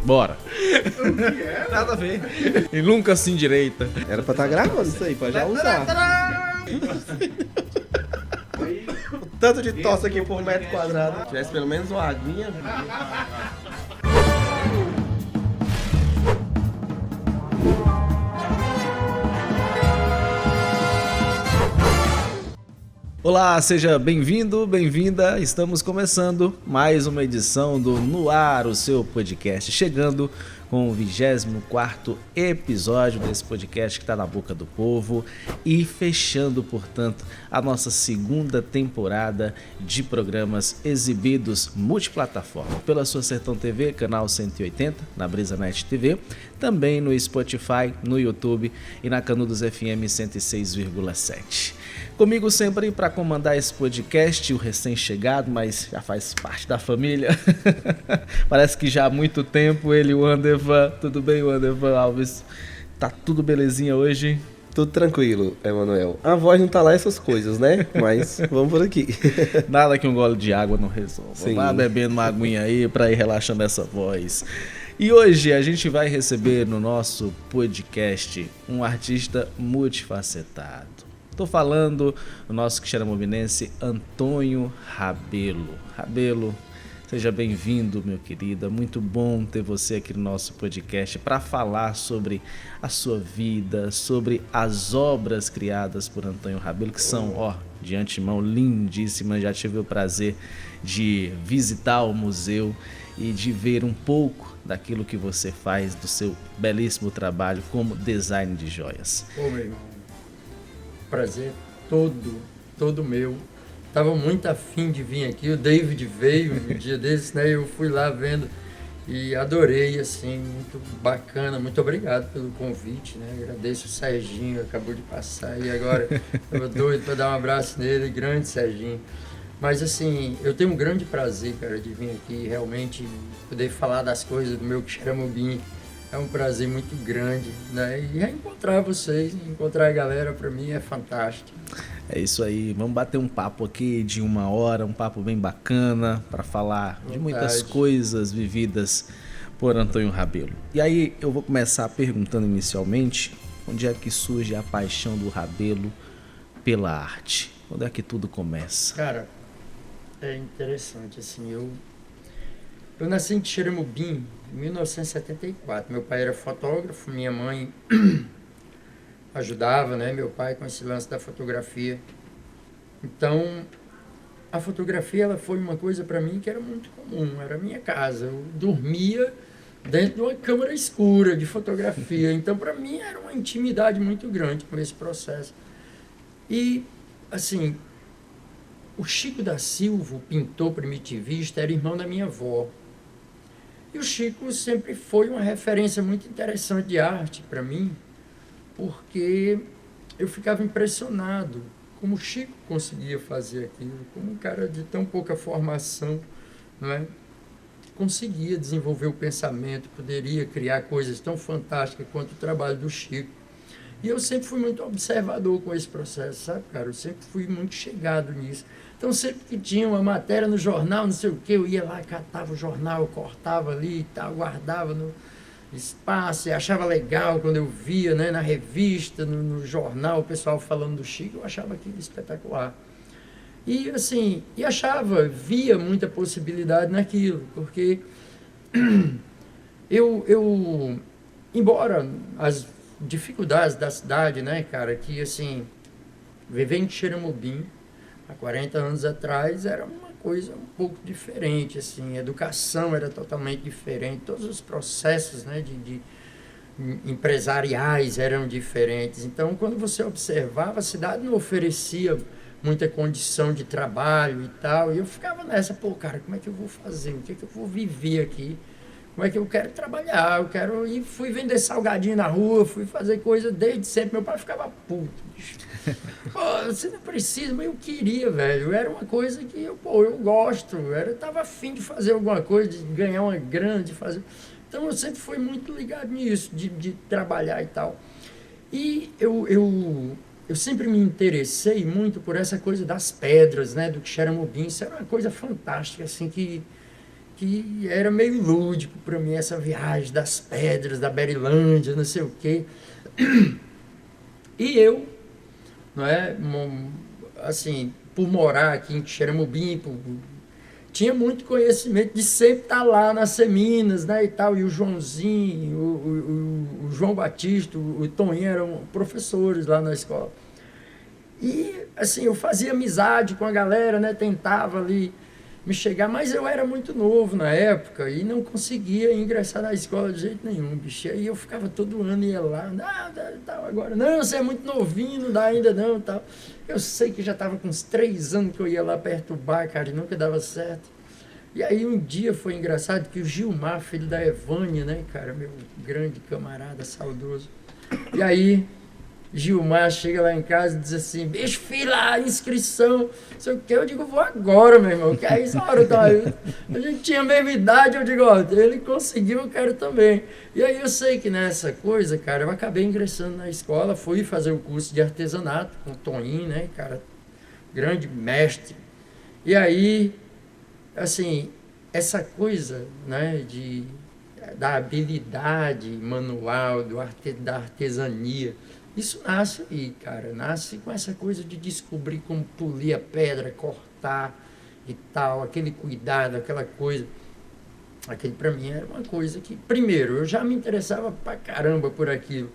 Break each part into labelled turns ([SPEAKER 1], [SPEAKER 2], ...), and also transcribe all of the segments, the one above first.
[SPEAKER 1] Bora.
[SPEAKER 2] Nada a ver.
[SPEAKER 1] E nunca se endireita.
[SPEAKER 2] Era pra estar gravando isso aí, pra já usar. O tanto de tosse aqui por metro quadrado. Se tivesse pelo menos uma aguinha.
[SPEAKER 1] Olá, seja bem-vindo, bem-vinda. Estamos começando mais uma edição do No Ar, o seu podcast, chegando com o 24º episódio desse podcast que está na boca do povo e fechando, portanto, a nossa segunda temporada de programas exibidos multiplataforma pela sua Sertão TV, canal 180, na BrisaNet TV, também no Spotify, no YouTube e na Canudos FM 106,7. Comigo sempre para comandar esse podcast, o recém-chegado, mas já faz parte da família. Parece que já há muito tempo, ele, o Andervan. Tudo bem, o Andervan Alves? Tá tudo belezinha hoje?
[SPEAKER 2] Tudo tranquilo, Emanuel. A voz não tá lá essas coisas, né? Mas vamos por aqui.
[SPEAKER 1] Nada que um gole de água não resolva.
[SPEAKER 2] Sim.
[SPEAKER 1] Vá bebendo uma aguinha aí para ir relaxando essa voz. E hoje a gente vai receber no nosso podcast um artista multifacetado. Estou falando do nosso quixeramobinense Antônio Rabelo. Rabelo, seja bem-vindo, meu querido. É muito bom ter você aqui no nosso podcast para falar sobre a sua vida, sobre as obras criadas por Antônio Rabelo, que são, de antemão, lindíssimas. Já tive o prazer de visitar o museu e de ver um pouco daquilo que você faz, do seu belíssimo trabalho como design de joias.
[SPEAKER 3] Ô, meu irmão. Prazer todo meu. Tava muito afim de vir aqui, o David veio um dia desses, né? Eu fui lá vendo e adorei, assim, muito bacana. Muito obrigado pelo convite, né? Agradeço o Serginho, acabou de passar e agora eu doido para dar um abraço nele, grande Serginho. Mas assim, eu tenho um grande prazer, cara, de vir aqui realmente poder falar das coisas do meu quixeramobim. É um prazer muito grande, né? E reencontrar vocês, encontrar a galera, para mim é fantástico.
[SPEAKER 1] É isso aí, vamos bater um papo aqui de 1 hora, um papo bem bacana para falar de muitas coisas vividas por Antônio Rabelo. E aí eu vou começar perguntando inicialmente, onde é que surge a paixão do Rabelo pela arte? Onde é que tudo começa?
[SPEAKER 3] Cara, é interessante, assim, eu nasci em Quixeramobim em 1974. Meu pai era fotógrafo, minha mãe ajudava, né, meu pai com esse lance da fotografia. Então, a fotografia ela foi uma coisa para mim que era muito comum, era a minha casa. Eu dormia dentro de uma câmera escura de fotografia. Então, para mim, era uma intimidade muito grande com esse processo. E, assim, o Chico da Silva, o pintor primitivista, era irmão da minha avó. E o Chico sempre foi uma referência muito interessante de arte para mim, porque eu ficava impressionado como o Chico conseguia fazer aquilo, como um cara de tão pouca formação, não é? Conseguia desenvolver o pensamento, poderia criar coisas tão fantásticas quanto o trabalho do Chico. E eu sempre fui muito observador com esse processo, sabe, cara? Eu sempre fui muito chegado nisso. Então, sempre que tinha uma matéria no jornal, não sei o quê, eu ia lá, catava o jornal, eu cortava ali e tal, guardava no espaço, e achava legal quando eu via, né, na revista, no jornal, o pessoal falando do Chico, eu achava aquilo espetacular. E, assim, via muita possibilidade naquilo, porque embora as dificuldades da cidade, né, cara, que, assim, viver em Quixeramobim, há 40 anos atrás era uma coisa um pouco diferente, assim, a educação era totalmente diferente, todos os processos, né, de empresariais eram diferentes. Então, quando você observava, a cidade não oferecia muita condição de trabalho e tal, e eu ficava nessa, cara, como é que eu vou fazer? O que é que eu vou viver aqui? Como é que eu quero trabalhar? Eu quero ir, fui vender salgadinho na rua, fui fazer coisa desde sempre. Meu pai ficava puto, bicho. Pô, você não precisa, mas eu queria, velho. Era uma coisa que eu gosto. Eu tava afim de fazer alguma coisa, de ganhar uma grana, de fazer. Então eu sempre fui muito ligado nisso, de trabalhar e tal. E eu sempre me interessei muito por essa coisa das pedras, né, do Quixeramobim. Isso era uma coisa fantástica, assim, que que era meio lúdico para mim, essa viagem das pedras, da Berilândia, não sei o quê. E eu, não é, assim, por morar aqui em Xeramobim, tinha muito conhecimento de sempre estar lá nas seminas, né, e tal, e o Joãozinho, o João Batista, o Toninho eram professores lá na escola. E, assim, eu fazia amizade com a galera, né, tentava ali me chegar, mas eu era muito novo na época e não conseguia ingressar na escola de jeito nenhum, bicho. Aí eu ficava todo ano, ia lá, tal, agora, não, você é muito novinho, não dá ainda não, tal. Eu sei que já estava com uns 3 anos que eu ia lá perturbar, cara, e nunca dava certo. E aí um dia foi engraçado que o Gilmar, filho da Evânia, né, cara, meu grande camarada, saudoso. E aí Gilmar chega lá em casa e diz assim, bicho, filho, a inscrição, não sei o que, eu digo, vou agora, meu irmão, que aí essa hora tá aí. A gente tinha a mesma idade, eu digo, ó, ele conseguiu, eu quero também. E aí eu sei que nessa coisa, cara, eu acabei ingressando na escola, fui fazer o curso de artesanato com o Toninho, né, cara, grande mestre. E aí, assim, essa coisa, né, da habilidade manual, da artesania, isso nasce aí, cara, nasce com essa coisa de descobrir como polir a pedra, cortar e tal, aquele cuidado, aquela coisa. Aquele para mim era uma coisa que, primeiro, eu já me interessava pra caramba por aquilo.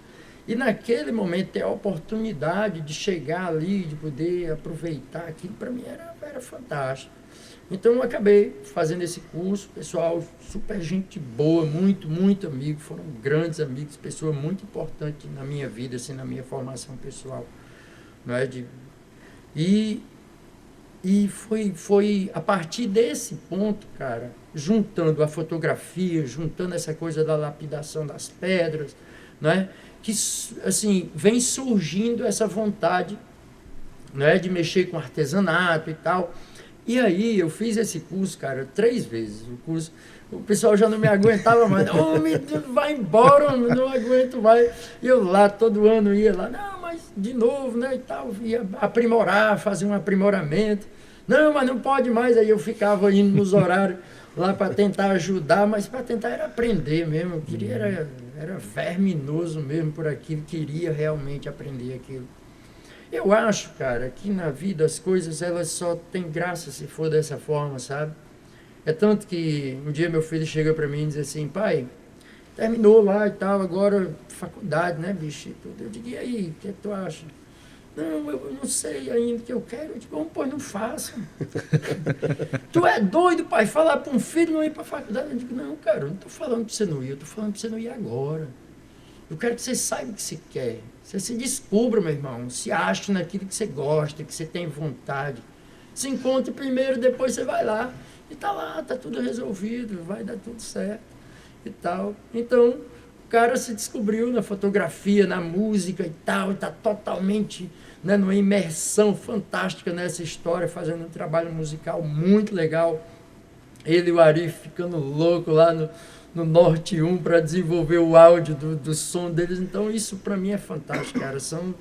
[SPEAKER 3] E naquele momento ter a oportunidade de chegar ali, de poder aproveitar aquilo, para mim era fantástico. Então eu acabei fazendo esse curso, pessoal, super gente boa, muito amigo, foram grandes amigos, pessoa muito importante na minha vida, assim, na minha formação pessoal, não é? E foi a partir desse ponto, cara, juntando a fotografia, juntando essa coisa da lapidação das pedras, não é? Que, assim, vem surgindo essa vontade, não é, de mexer com artesanato e tal. E aí eu fiz esse curso, cara, 3 vezes. O pessoal já não me aguentava mais. Homem, vai embora, não aguento mais. E eu lá, todo ano ia lá, não, mas de novo, né, e tal, ia aprimorar, fazer um aprimoramento. Não, mas não pode mais. Aí eu ficava indo nos horários lá para tentar ajudar, mas para tentar era aprender mesmo. Eu queria, era verminoso mesmo por aquilo, queria realmente aprender aquilo. Eu acho, cara, que na vida as coisas elas só têm graça se for dessa forma, sabe? É tanto que um dia meu filho chega para mim e diz assim, pai, terminou lá e tal, agora faculdade, né, bicho? E tudo. Eu digo, e aí, o que tu acha? Não, eu não sei ainda o que eu quero. Eu digo, bom, pois não faça. Tu é doido, pai, falar para um filho não ir para faculdade? Eu digo, não, cara, eu não estou falando para você não ir, eu estou falando para você não ir agora. Eu quero que você saiba o que você quer. Você se descubra, meu irmão. Se ache naquilo que você gosta, que você tem vontade. Se encontre primeiro, depois você vai lá. E tá lá, tá tudo resolvido, vai dar tudo certo e tal. Então, o cara se descobriu na fotografia, na música e tal, e tá totalmente, né, numa imersão fantástica nessa história, fazendo um trabalho musical muito legal. Ele e o Arif ficando louco lá no Norte 1 para desenvolver o áudio do som deles. Então, isso para mim é fantástico, cara. São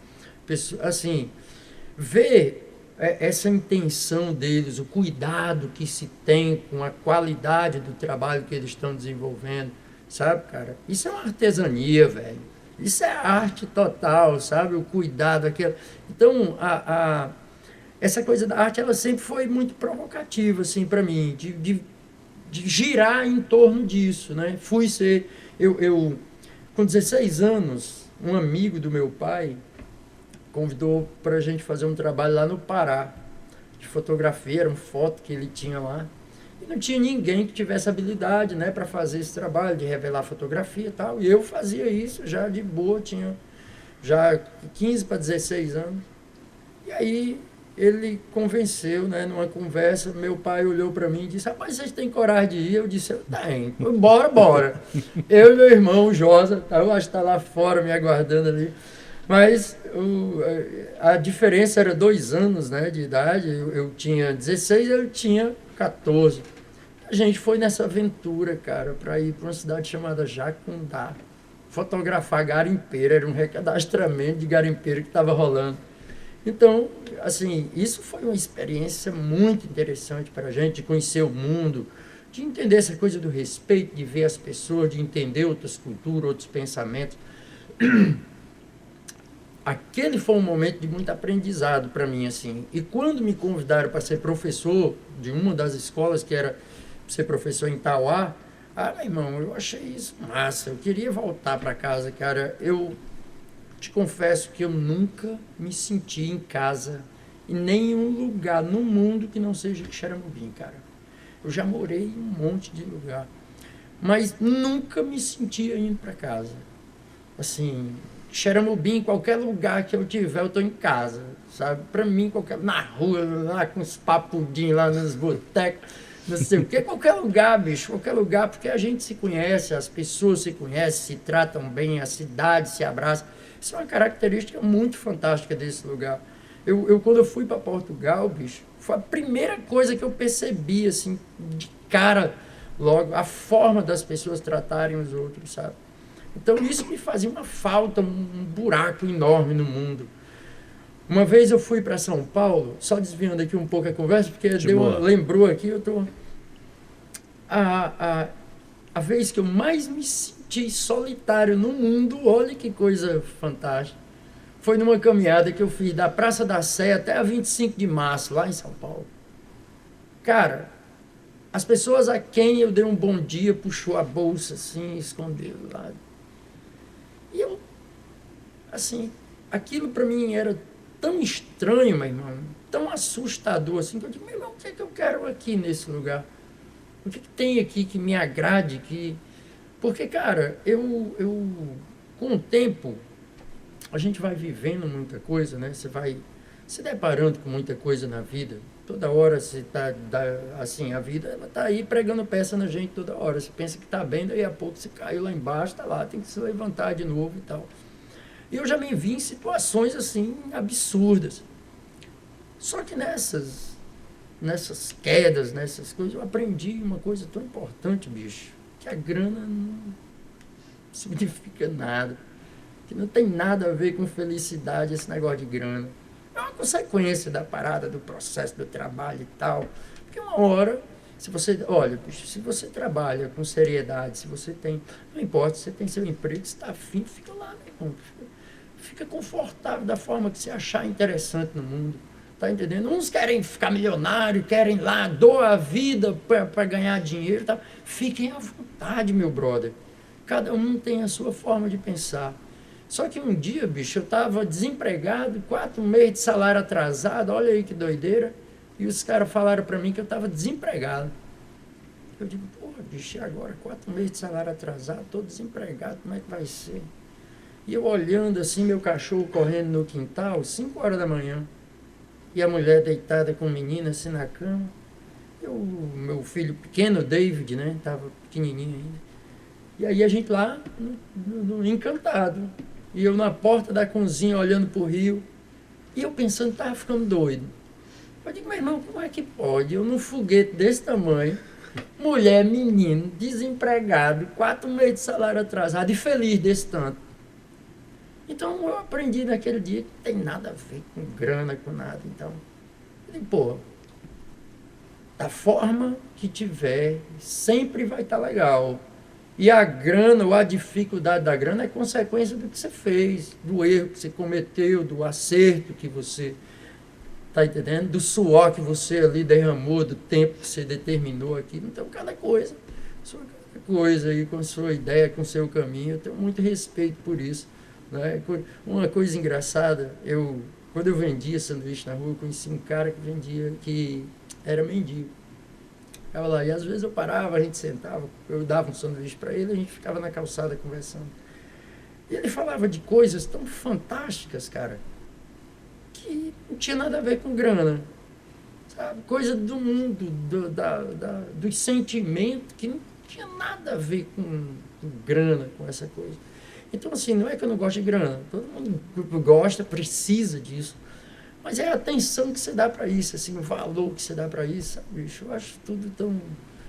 [SPEAKER 3] pessoas, assim, ver essa intenção deles, o cuidado que se tem com a qualidade do trabalho que eles estão desenvolvendo, sabe, cara? Isso é uma artesania, velho. Isso é arte total, sabe? O cuidado, aquilo. Então, essa coisa da arte, ela sempre foi muito provocativa, assim, para mim, de girar em torno disso, né? Eu com 16 anos, um amigo do meu pai convidou para a gente fazer um trabalho lá no Pará, de fotografia, era uma foto que ele tinha lá, e não tinha ninguém que tivesse habilidade, né, para fazer esse trabalho, de revelar fotografia e tal, e eu fazia isso já de boa, tinha já 15 para 16 anos, e aí ele convenceu, né, numa conversa, meu pai olhou para mim e disse, rapaz, vocês têm coragem de ir? Eu disse, eu tenho, bora. Eu e meu irmão, o Josa, eu acho que está lá fora me aguardando ali, mas a diferença era 2 anos, né, de idade, eu tinha 16, ele tinha 14. A gente foi nessa aventura, cara, para ir para uma cidade chamada Jacundá, fotografar garimpeiro, era um recadastramento de garimpeiro que estava rolando. Então, assim, isso foi uma experiência muito interessante para a gente, de conhecer o mundo, de entender essa coisa do respeito, de ver as pessoas, de entender outras culturas, outros pensamentos. Aquele foi um momento de muito aprendizado para mim, assim. E quando me convidaram para ser professor de uma das escolas, que era ser professor em Tauá, meu irmão, eu achei isso massa. Eu queria voltar para casa, cara. Eu te confesso que eu nunca me senti em casa em nenhum lugar no mundo que não seja Xaramubim, cara. Eu já morei em um monte de lugar, mas nunca me sentia indo para casa. Assim, Xaramubim, em qualquer lugar que eu tiver, eu estou em casa, sabe? Para mim, na rua, lá com os papudinhos, lá nos botecos, não sei o quê, qualquer lugar, bicho, qualquer lugar, porque a gente se conhece, as pessoas se conhecem, se tratam bem, a cidade se abraça. Isso é uma característica muito fantástica desse lugar. Quando eu fui para Portugal, bicho, foi a primeira coisa que eu percebi, assim, de cara, logo, a forma das pessoas tratarem os outros, sabe? Então, isso me fazia uma falta, um buraco enorme no mundo. Uma vez eu fui para São Paulo, só desviando aqui um pouco a conversa, porque lembrou aqui, eu tô... A vez que eu mais me senti solitário no mundo, olha que coisa fantástica, foi numa caminhada que eu fiz da Praça da Sé até a 25 de março, lá em São Paulo. Cara, as pessoas a quem eu dei um bom dia puxou a bolsa assim, escondeu lá. E eu, assim, aquilo para mim era tão estranho, meu irmão, tão assustador, assim, que eu digo, meu irmão, o que é que eu quero aqui nesse lugar? O que tem aqui que me agrade? Porque, cara, eu com o tempo, a gente vai vivendo muita coisa, né? Você vai se deparando com muita coisa na vida. Toda hora você assim, a vida ela tá aí pregando peça na gente toda hora. Você pensa que tá bem, daí a pouco você caiu lá embaixo, tá lá, tem que se levantar de novo e tal. E eu já me vi em situações assim absurdas. Só que nessas quedas, nessas coisas, eu aprendi uma coisa tão importante, bicho, que a grana não significa nada. Que não tem nada a ver com felicidade, esse negócio de grana. É uma consequência da parada, do processo, do trabalho e tal. Porque uma hora, se você trabalha com seriedade, se você tem, não importa, se você tem seu emprego, se está afim, fica lá, meu irmão. Fica confortável da forma que você achar interessante no mundo. Tá entendendo? Uns querem ficar milionário, querem lá, doar a vida para ganhar dinheiro e tal. Fiquem à vontade, meu brother. Cada um tem a sua forma de pensar. Só que um dia, bicho, eu estava desempregado, 4 meses de salário atrasado, olha aí que doideira, e os caras falaram para mim que eu estava desempregado. Eu digo, porra, bicho, e agora? 4 meses de salário atrasado, estou desempregado, como é que vai ser? E eu olhando assim, meu cachorro correndo no quintal, 5 horas da manhã, e a mulher deitada com o menino assim na cama, meu filho pequeno, David, né, estava pequenininho ainda. E aí a gente lá, encantado. E eu na porta da cozinha, olhando para o rio. E eu pensando, estava ficando doido. Eu digo, meu irmão, como é que pode? Eu num foguete desse tamanho, mulher, menino, desempregado, 4 meses de salário atrasado e feliz desse tanto. Então eu aprendi naquele dia que não tem nada a ver com grana, com nada. Então, eu digo, pô, da forma que tiver, sempre vai estar legal. E a grana, ou a dificuldade da grana, é consequência do que você fez, do erro que você cometeu, do acerto que você, tá entendendo? Do suor que você ali derramou, do tempo que você determinou aqui. Então, cada coisa aí, com a sua ideia, com o seu caminho, eu tenho muito respeito por isso. Né? Uma coisa engraçada, quando eu vendia sanduíche na rua, eu conheci um cara que era mendigo. Ficava lá, e às vezes eu parava, a gente sentava, eu dava um sanduíche para ele, a gente ficava na calçada conversando. E ele falava de coisas tão fantásticas, cara, que não tinha nada a ver com grana, sabe? Coisa do mundo, dos sentimentos, que não tinha nada a ver com grana, com essa coisa. Então, assim, não é que eu não gosto de grana, todo mundo gosta, precisa disso. Mas é a atenção que você dá para isso, assim, o valor que você dá para isso, sabe, bicho? Eu acho tudo tão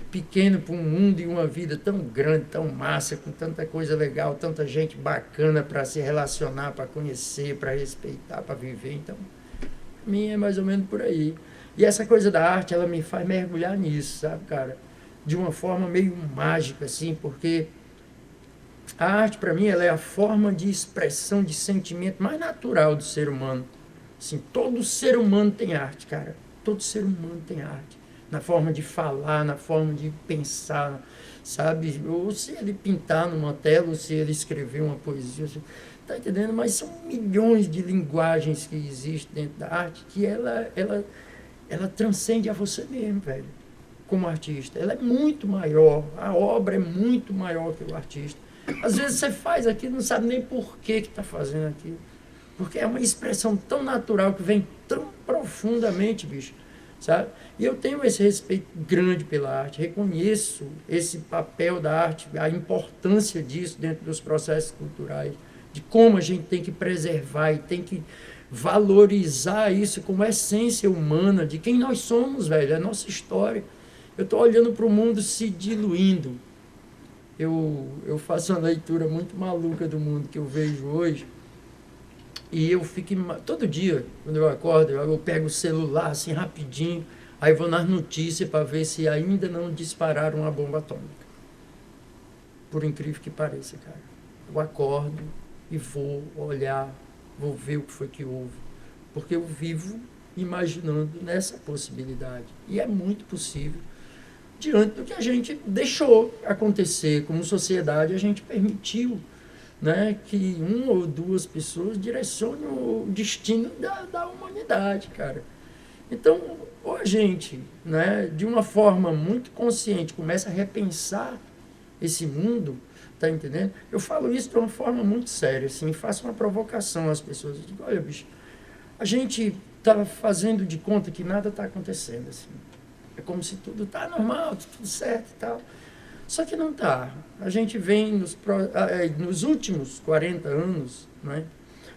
[SPEAKER 3] pequeno para um mundo e uma vida tão grande, tão massa, com tanta coisa legal, tanta gente bacana para se relacionar, para conhecer, para respeitar, para viver. Então, para mim é mais ou menos por aí. E essa coisa da arte, ela me faz mergulhar nisso, sabe, cara? de uma forma meio mágica, assim, porque a arte, para mim, ela é a forma de expressão de sentimento mais natural do ser humano. Assim, todo ser humano tem arte, cara. Todo ser humano tem arte. Na forma de falar, na forma de pensar, sabe? Ou se ele pintar numa tela, ou se ele escrever uma poesia. Tá entendendo? Mas são milhões de linguagens que existem dentro da arte que ela transcende a você mesmo, velho. Como artista. Ela é muito maior. A obra é muito maior que o artista. Às vezes você faz aquilo, não sabe nem por que está fazendo aquilo. Porque é uma expressão tão natural que vem tão profundamente, bicho, sabe? E eu tenho esse respeito grande pela arte, reconheço esse papel da arte, a importância disso dentro dos processos culturais, de como a gente tem que preservar e tem que valorizar isso como essência humana, de quem nós somos, velho, é a nossa história. Eu estou olhando para o mundo se diluindo. Eu faço uma leitura muito maluca do mundo que eu vejo hoje. E eu fico... Todo dia, quando eu acordo, eu pego o celular assim rapidinho, aí vou nas notícias para ver se ainda não dispararam uma bomba atômica. Por incrível que pareça, cara. Eu acordo e vou olhar, vou ver o que foi que houve. Porque eu vivo imaginando nessa possibilidade. E é muito possível, diante do que a gente deixou acontecer. Como sociedade, a gente permitiu, né, que uma ou duas pessoas direcionem o destino da humanidade, cara. Então, ou a gente, né, de uma forma muito consciente, começa a repensar esse mundo, tá entendendo? Eu falo isso de uma forma muito séria, assim, faço uma provocação às pessoas. Eu digo, olha, bicho, a gente tá fazendo de conta que nada está acontecendo, assim. É como se tudo tá normal, tudo certo e tal. Só que não está. A gente vem nos últimos 40 anos, né?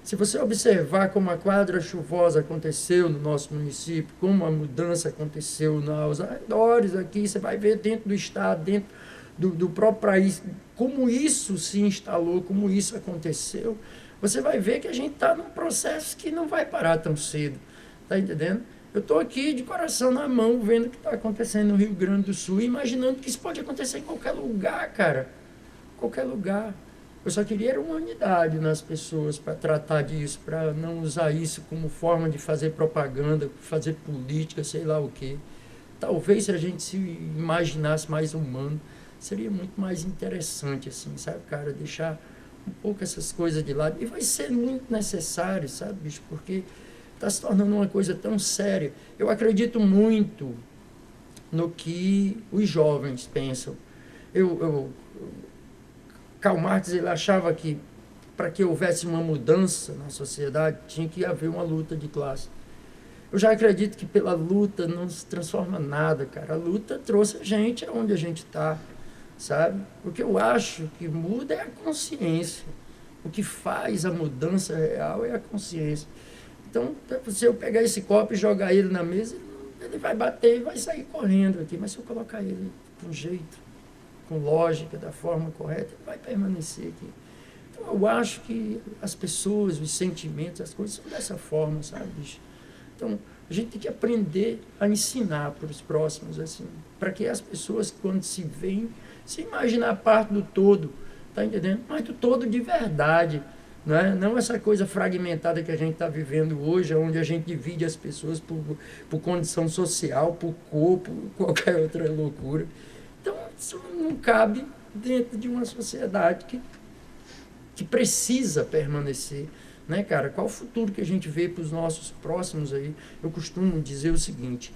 [SPEAKER 3] Se você observar como a quadra chuvosa aconteceu no nosso município, como a mudança aconteceu nos arredores aqui, você vai ver dentro do estado, dentro do próprio país, como isso se instalou, como isso aconteceu, você vai ver que a gente está num processo que não vai parar tão cedo. Está entendendo? Eu estou aqui de coração na mão, vendo o que está acontecendo no Rio Grande do Sul, imaginando que isso pode acontecer em qualquer lugar, cara. Qualquer lugar. Eu só queria uma unidade nas pessoas para tratar disso, para não usar isso como forma de fazer propaganda, fazer política, sei lá o quê. Talvez se a gente se imaginasse mais humano, seria muito mais interessante, assim, sabe, cara? Deixar um pouco essas coisas de lado. E vai ser muito necessário, sabe, bicho? Porque está se tornando uma coisa tão séria. Eu acredito muito no que os jovens pensam. Karl Marx, ele achava que para que houvesse uma mudança na sociedade, tinha que haver uma luta de classe. Eu já acredito que pela luta não se transforma nada, cara. A luta trouxe a gente aonde a gente está, sabe? O que eu acho que muda é a consciência. O que faz a mudança real é a consciência. Então, se eu pegar esse copo e jogar ele na mesa, ele vai bater e vai sair correndo aqui. Mas se eu colocar ele com jeito, com lógica, da forma correta, ele vai permanecer aqui. Então, eu acho que as pessoas, os sentimentos, as coisas são dessa forma, sabe, bicho? Então, a gente tem que aprender a ensinar para os próximos, assim, para que as pessoas, quando se veem, se imaginar parte do todo, tá entendendo? Mas do todo de verdade. Não essa coisa fragmentada que a gente está vivendo hoje, onde a gente divide as pessoas por condição social, por corpo, qualquer outra loucura. Então, isso não cabe dentro de uma sociedade que precisa permanecer. Né, cara? Qual o futuro que a gente vê para os nossos próximos aí? Eu costumo dizer o seguinte,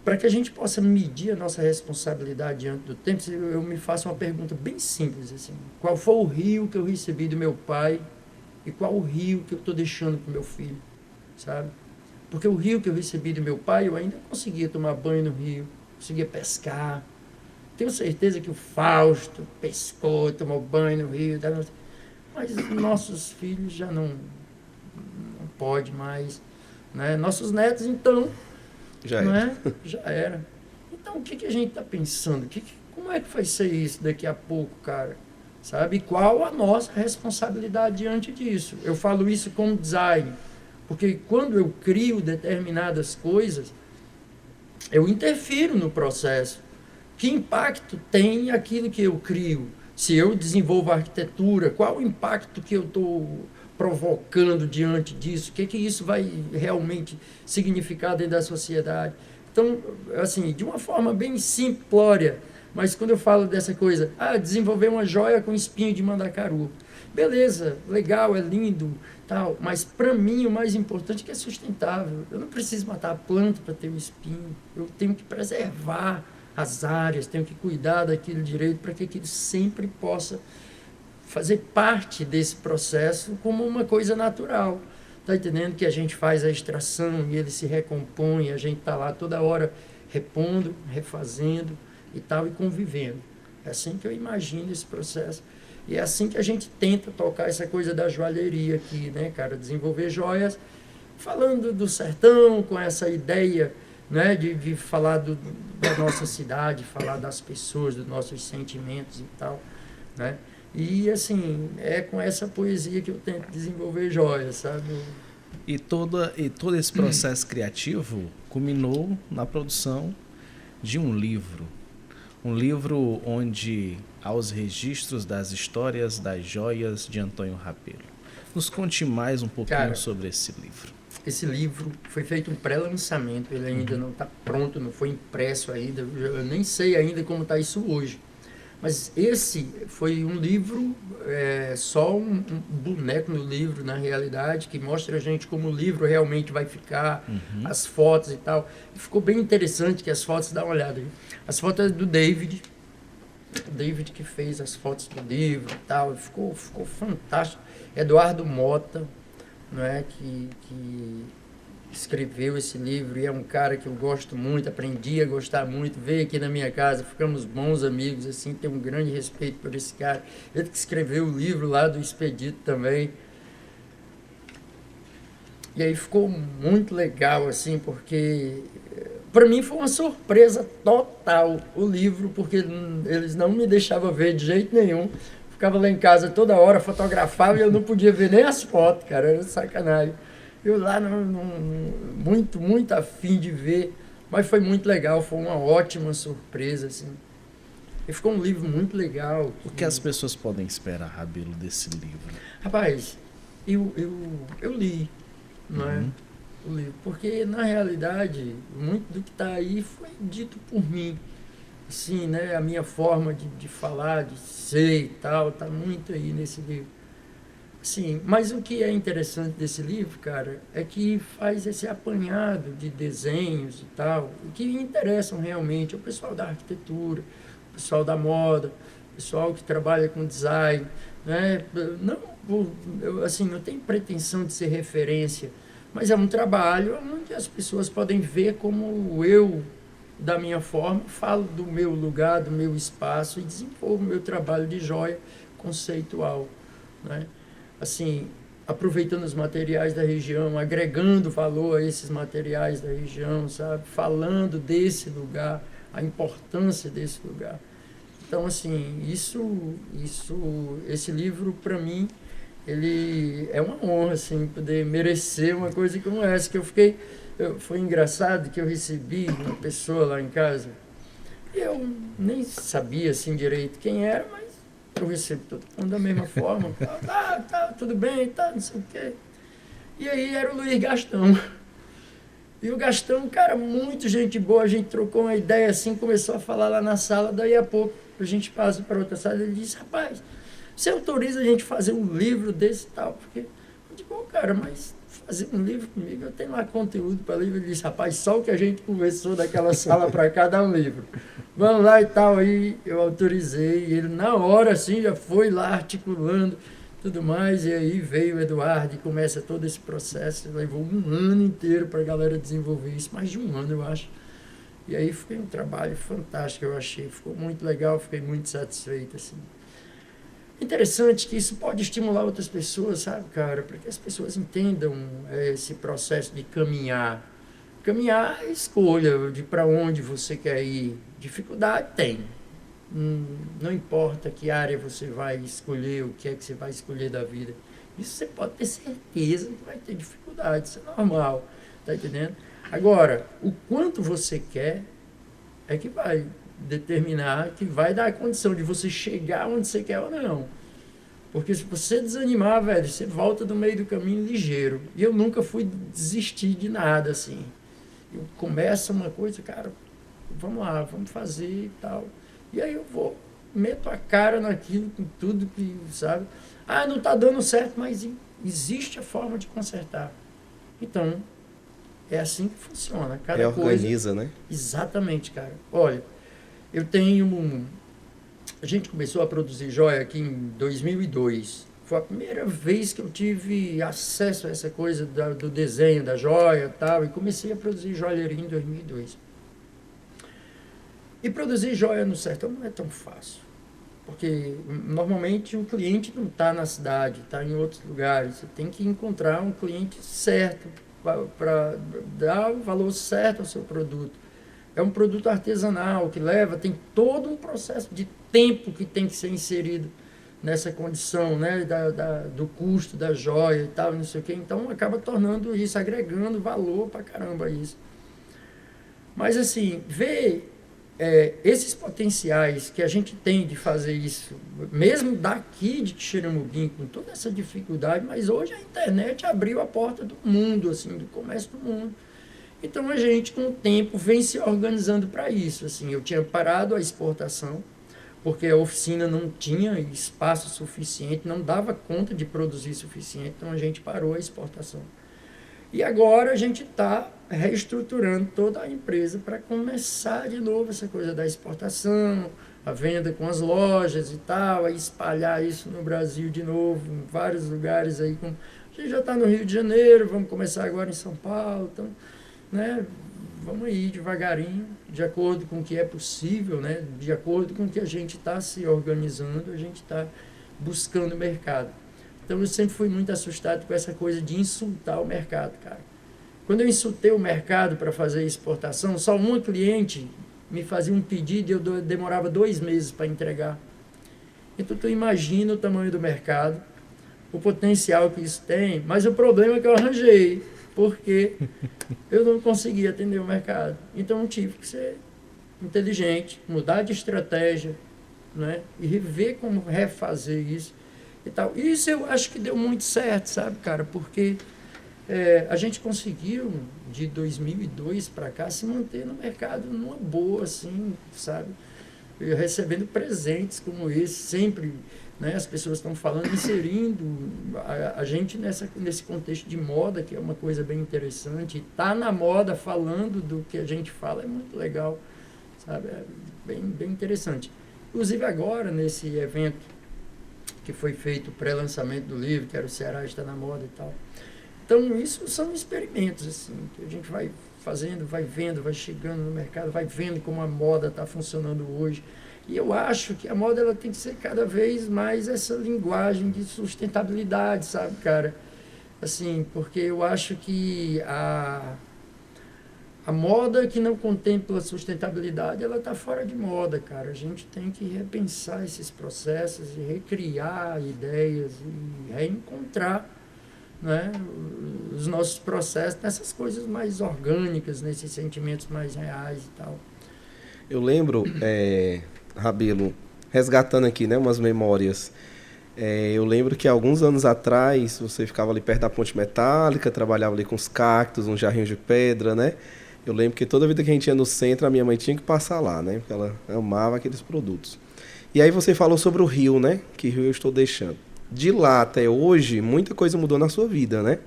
[SPEAKER 3] para que a gente possa medir a nossa responsabilidade diante do tempo, eu me faço uma pergunta bem simples, assim, qual foi o rio que eu recebi do meu pai e qual o rio que eu estou deixando para o meu filho, sabe? Porque o rio que eu recebi do meu pai, eu ainda conseguia tomar banho no rio, conseguia pescar. Tenho certeza que o Fausto pescou, tomou banho no rio, mas nossos filhos já não pode mais, né? Nossos netos, então,
[SPEAKER 2] já
[SPEAKER 3] era. Então, o que a gente está pensando? Como é que vai ser isso daqui a pouco, cara? Sabe? Qual a nossa responsabilidade diante disso? Eu falo isso como design, porque quando eu crio determinadas coisas, eu interfiro no processo Que impacto tem aquilo que eu crio? Se eu desenvolvo a arquitetura, qual o impacto que eu estou provocando diante disso? O que isso vai realmente significar dentro da sociedade? Então, assim, de uma forma bem simplória, mas quando eu falo dessa coisa, desenvolver uma joia com espinho de mandacaru. Beleza, legal, é lindo, tal, mas para mim o mais importante é que é sustentável. Eu não preciso matar a planta para ter um espinho, eu tenho que preservar as áreas, tenho que cuidar daquilo direito para que aquilo sempre possa fazer parte desse processo como uma coisa natural. Está entendendo que a gente faz a extração e ele se recompõe, a gente está lá toda hora repondo, refazendo e tal, e convivendo. É assim que eu imagino esse processo. E é assim que a gente tenta tocar essa coisa da joalheria aqui, né, cara? Desenvolver joias, falando do sertão, com essa ideia, né, de falar da nossa cidade, falar das pessoas, dos nossos sentimentos e tal, né? E, assim, é com essa poesia que eu tento desenvolver joias, sabe?
[SPEAKER 1] E todo esse processo criativo culminou na produção de um livro. Um livro onde há os registros das histórias das joias de Antônio Rabelo. Nos conte mais um pouquinho sobre esse livro.
[SPEAKER 3] Esse livro foi feito um pré-lançamento, ele ainda não está pronto, não foi impresso ainda, eu nem sei ainda como está isso hoje. Mas esse foi um livro, só um boneco no livro, na realidade, que mostra a gente como o livro realmente vai ficar, as fotos e tal. E ficou bem interessante que as fotos, dá uma olhada aí. As fotos do David, o David que fez as fotos do livro e tal, ficou fantástico. Eduardo Mota, não é, que escreveu esse livro e é um cara que eu gosto muito, aprendi a gostar muito, veio aqui na minha casa, ficamos bons amigos, assim, tenho um grande respeito por esse cara. Ele que escreveu o livro lá do Expedito também. E aí ficou muito legal, assim, porque para mim foi uma surpresa total o livro, porque eles não me deixavam ver de jeito nenhum. Ficava lá em casa toda hora, fotografava e eu não podia ver nem as fotos, cara, era sacanagem. Eu lá, muito afim de ver, mas foi muito legal, foi uma ótima surpresa, assim. E ficou um livro muito legal.
[SPEAKER 1] O que as pessoas podem esperar, Rabelo, desse livro?
[SPEAKER 3] Rapaz, eu li, não é? O livro, porque, na realidade, muito do que está aí foi dito por mim. Assim, né? A minha forma de falar, de ser e tal, está muito aí nesse livro. Sim, mas o que é interessante desse livro, cara, é que faz esse apanhado de desenhos e tal, que interessam realmente o pessoal da arquitetura, o pessoal da moda, o pessoal que trabalha com design, né? Não, assim, não tem pretensão de ser referência, mas é um trabalho onde as pessoas podem ver como eu, da minha forma, falo do meu lugar, do meu espaço e desenvolvo o meu trabalho de joia conceitual, né? Assim, aproveitando os materiais da região, agregando valor a esses materiais da região, sabe? Falando desse lugar, a importância desse lugar. Então, assim, esse livro, para mim, ele é uma honra, assim, poder merecer uma coisa como essa, que foi engraçado que eu recebi uma pessoa lá em casa, e eu nem sabia, assim, direito quem era, mas eu recebo todo mundo da mesma forma. Tudo bem, não sei o quê. E aí era o Luiz Gastão. E o Gastão, cara, muito gente boa, a gente trocou uma ideia assim, começou a falar lá na sala, daí a pouco a gente passa para outra sala, ele disse, rapaz, você autoriza a gente fazer um livro desse e tal? Porque eu digo, cara, mas fazer um livro comigo, eu tenho lá conteúdo para livro. Ele disse, rapaz, só o que a gente conversou daquela sala para cá dá um livro. Vamos lá e tal. Aí eu autorizei, e ele na hora assim já foi lá articulando tudo mais, e aí veio o Eduardo e começa todo esse processo. Levou um ano inteiro para a galera desenvolver isso, mais de um ano eu acho. E aí foi um trabalho fantástico, eu achei, ficou muito legal, fiquei muito satisfeito, assim. Interessante que isso pode estimular outras pessoas, sabe, cara, para que as pessoas entendam esse processo de caminhar. Caminhar é escolha de para onde você quer ir. Dificuldade tem. Não importa que área você vai escolher, o que é que você vai escolher da vida. Isso você pode ter certeza que vai ter dificuldade, isso é normal, tá entendendo? Agora, o quanto você quer é que vai determinar, que vai dar a condição de você chegar onde você quer ou não. Porque se você desanimar, velho, você volta do meio do caminho ligeiro. E eu nunca fui desistir de nada, assim. Eu começo uma coisa, cara, vamos lá, vamos fazer e tal. E aí eu vou, meto a cara naquilo, com tudo que, sabe? Ah, não tá dando certo, mas existe a forma de consertar. Então, é assim que funciona. Cada
[SPEAKER 2] Reorganiza,
[SPEAKER 3] coisa...
[SPEAKER 2] né?
[SPEAKER 3] Exatamente, cara. Olha, eu tenho... A gente começou a produzir joia aqui em 2002. Foi a primeira vez que eu tive acesso a essa coisa do desenho da joia e tal. E comecei a produzir joalheria em 2002. E produzir joia no sertão não é tão fácil. Porque normalmente o cliente não está na cidade, está em outros lugares. Você tem que encontrar um cliente certo para dar o valor certo ao seu produto. É um produto artesanal que tem todo um processo de tempo que tem que ser inserido nessa condição, né, do custo da joia e tal, não sei o quê. Então acaba tornando isso, agregando valor pra caramba isso. Mas assim, ver esses potenciais que a gente tem de fazer isso, mesmo daqui de Xeramobim, com toda essa dificuldade, mas hoje a internet abriu a porta do mundo, assim, do comércio do mundo. Então a gente, com o tempo, vem se organizando para isso. Assim, eu tinha parado a exportação, porque a oficina não tinha espaço suficiente, não dava conta de produzir suficiente, então a gente parou a exportação. E agora a gente está reestruturando toda a empresa para começar de novo essa coisa da exportação, a venda com as lojas e tal, aí espalhar isso no Brasil de novo, em vários lugares aí. A gente já está no Rio de Janeiro, vamos começar agora em São Paulo, então... né? Vamos aí devagarinho, de acordo com o que é possível, né? De acordo com o que a gente está se organizando, a gente está buscando mercado. Então eu sempre fui muito assustado com essa coisa de insultar o mercado, cara. Quando eu insultei o mercado para fazer exportação, só uma cliente me fazia um pedido e eu demorava 2 meses para entregar. Então tu imagina o tamanho do mercado, o potencial que isso tem, mas o problema é que eu arranjei, porque eu não conseguia atender o mercado. Então eu tive que ser inteligente, mudar de estratégia, né? E rever como refazer isso e tal. Isso eu acho que deu muito certo, sabe, cara? Porque a gente conseguiu, de 2002 para cá, se manter no mercado numa boa, assim, sabe? Recebendo presentes como esse, sempre... né? As pessoas estão falando, inserindo a gente nesse contexto de moda, que é uma coisa bem interessante. E tá na moda falando do que a gente fala é muito legal, sabe? É bem interessante. Inclusive agora, nesse evento que foi feito, o pré-lançamento do livro, que era o Ceará Está na Moda e tal. Então, isso são experimentos, assim, que a gente vai fazendo, vai vendo, vai chegando no mercado, vai vendo como a moda está funcionando hoje. E eu acho que a moda ela tem que ser cada vez mais essa linguagem de sustentabilidade, sabe, cara? Assim, porque eu acho que a moda que não contempla sustentabilidade, ela está fora de moda, cara. A gente tem que repensar esses processos e recriar ideias e reencontrar, né, os nossos processos nessas coisas mais orgânicas, nesses sentimentos mais reais e tal.
[SPEAKER 2] Eu lembro... Rabelo, resgatando aqui, né, umas memórias. Eu lembro que alguns anos atrás você ficava ali perto da ponte metálica, trabalhava ali com os cactos, um jarrinho de pedra, né? Eu lembro que toda vida que a gente ia no centro, a minha mãe tinha que passar lá, né? Porque ela amava aqueles produtos. E aí você falou sobre o Rio, né? Que Rio eu estou deixando. De lá até hoje, muita coisa mudou na sua vida, né?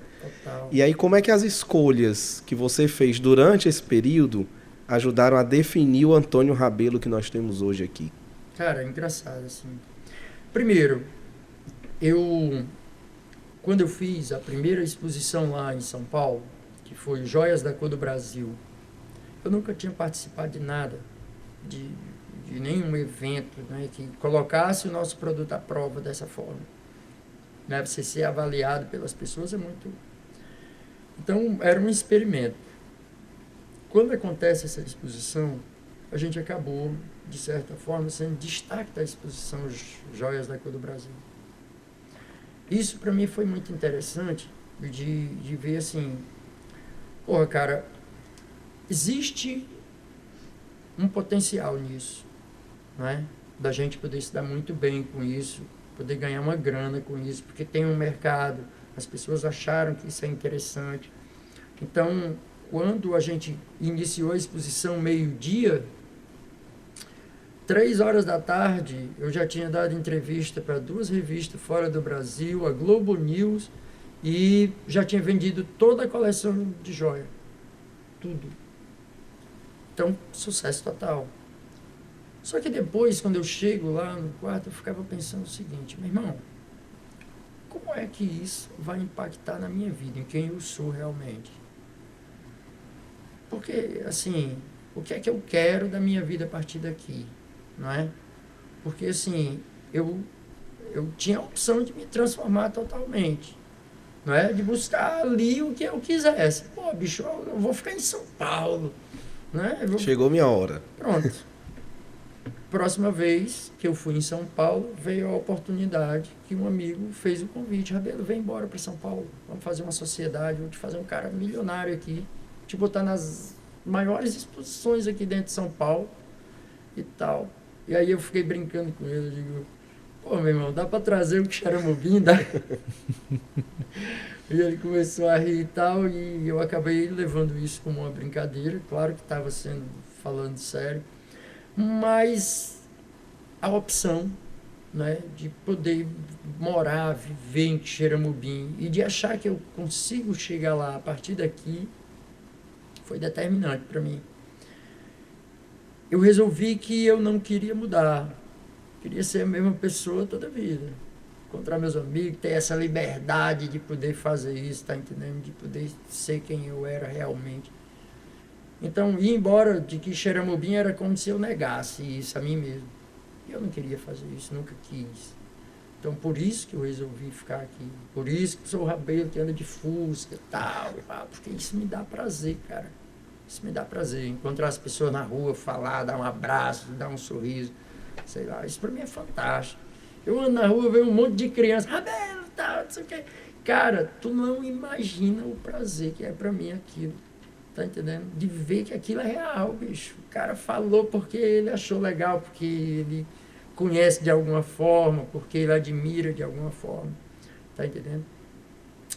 [SPEAKER 3] Total.
[SPEAKER 2] E aí como é que as escolhas que você fez durante esse período ajudaram a definir o Antônio Rabelo que nós temos hoje aqui?
[SPEAKER 3] Cara, é engraçado, assim. Primeiro, quando eu fiz a primeira exposição lá em São Paulo, que foi Joias da Cor do Brasil, eu nunca tinha participado de nada, de nenhum evento, né, que colocasse o nosso produto à prova dessa forma. Né, você ser avaliado pelas pessoas é muito... Então, era um experimento. Quando acontece essa exposição, a gente acabou, de certa forma, sendo destaque da exposição Joias da Cor do Brasil. Isso, para mim, foi muito interessante de ver, assim, porra, cara, existe um potencial nisso. não é? Da gente poder se dar muito bem com isso, poder ganhar uma grana com isso, porque tem um mercado, as pessoas acharam que isso é interessante. Então, quando a gente iniciou a exposição meio-dia, 15h, eu já tinha dado entrevista para 2 revistas fora do Brasil, a Globo News, e já tinha vendido toda a coleção de joia. Tudo. Então, sucesso total. Só que depois, quando eu chego lá no quarto, eu ficava pensando o seguinte: meu irmão, como é que isso vai impactar na minha vida, em quem eu sou realmente? Porque, assim, o que é que eu quero da minha vida a partir daqui, não é? Porque, assim, eu tinha a opção de me transformar totalmente, não é? De buscar ali o que eu quisesse. Pô, bicho, eu vou ficar em São Paulo, né?
[SPEAKER 2] Chegou minha hora.
[SPEAKER 3] Pronto. Próxima vez que eu fui em São Paulo, veio a oportunidade que um amigo fez o convite: Rabelo, vem embora para São Paulo, vamos fazer uma sociedade, vou te fazer um cara milionário aqui, te botar nas maiores exposições aqui dentro de São Paulo e tal. E aí eu fiquei brincando com ele, eu digo: pô, meu irmão, dá para trazer o Xaramubim, dá? E ele começou a rir e tal, e eu acabei levando isso como uma brincadeira, claro que estava falando sério, mas a opção, né, de poder morar, viver em Xaramubim e de achar que eu consigo chegar lá a partir daqui foi determinante para mim. Eu resolvi que eu não queria mudar, queria ser a mesma pessoa toda a vida, encontrar meus amigos, ter essa liberdade de poder fazer isso, tá entendendo? De poder ser quem eu era realmente. Então, ir embora de que Xaramubim era como se eu negasse isso a mim mesmo. E eu não queria fazer isso, nunca quis. Então, por isso que eu resolvi ficar aqui. Por isso que sou o Rabelo que anda de Fusca e tal. Porque isso me dá prazer, cara. Isso me dá prazer. Encontrar as pessoas na rua, falar, dar um abraço, dar um sorriso. Sei lá, isso pra mim é fantástico. Eu ando na rua, vejo um monte de criança. Rabelo, tal, não sei o quê. Cara, tu não imagina o prazer que é pra mim aquilo. Tá entendendo? De ver que aquilo é real, bicho. O cara falou porque ele achou legal, porque ele conhece de alguma forma, porque ele admira de alguma forma. Tá entendendo?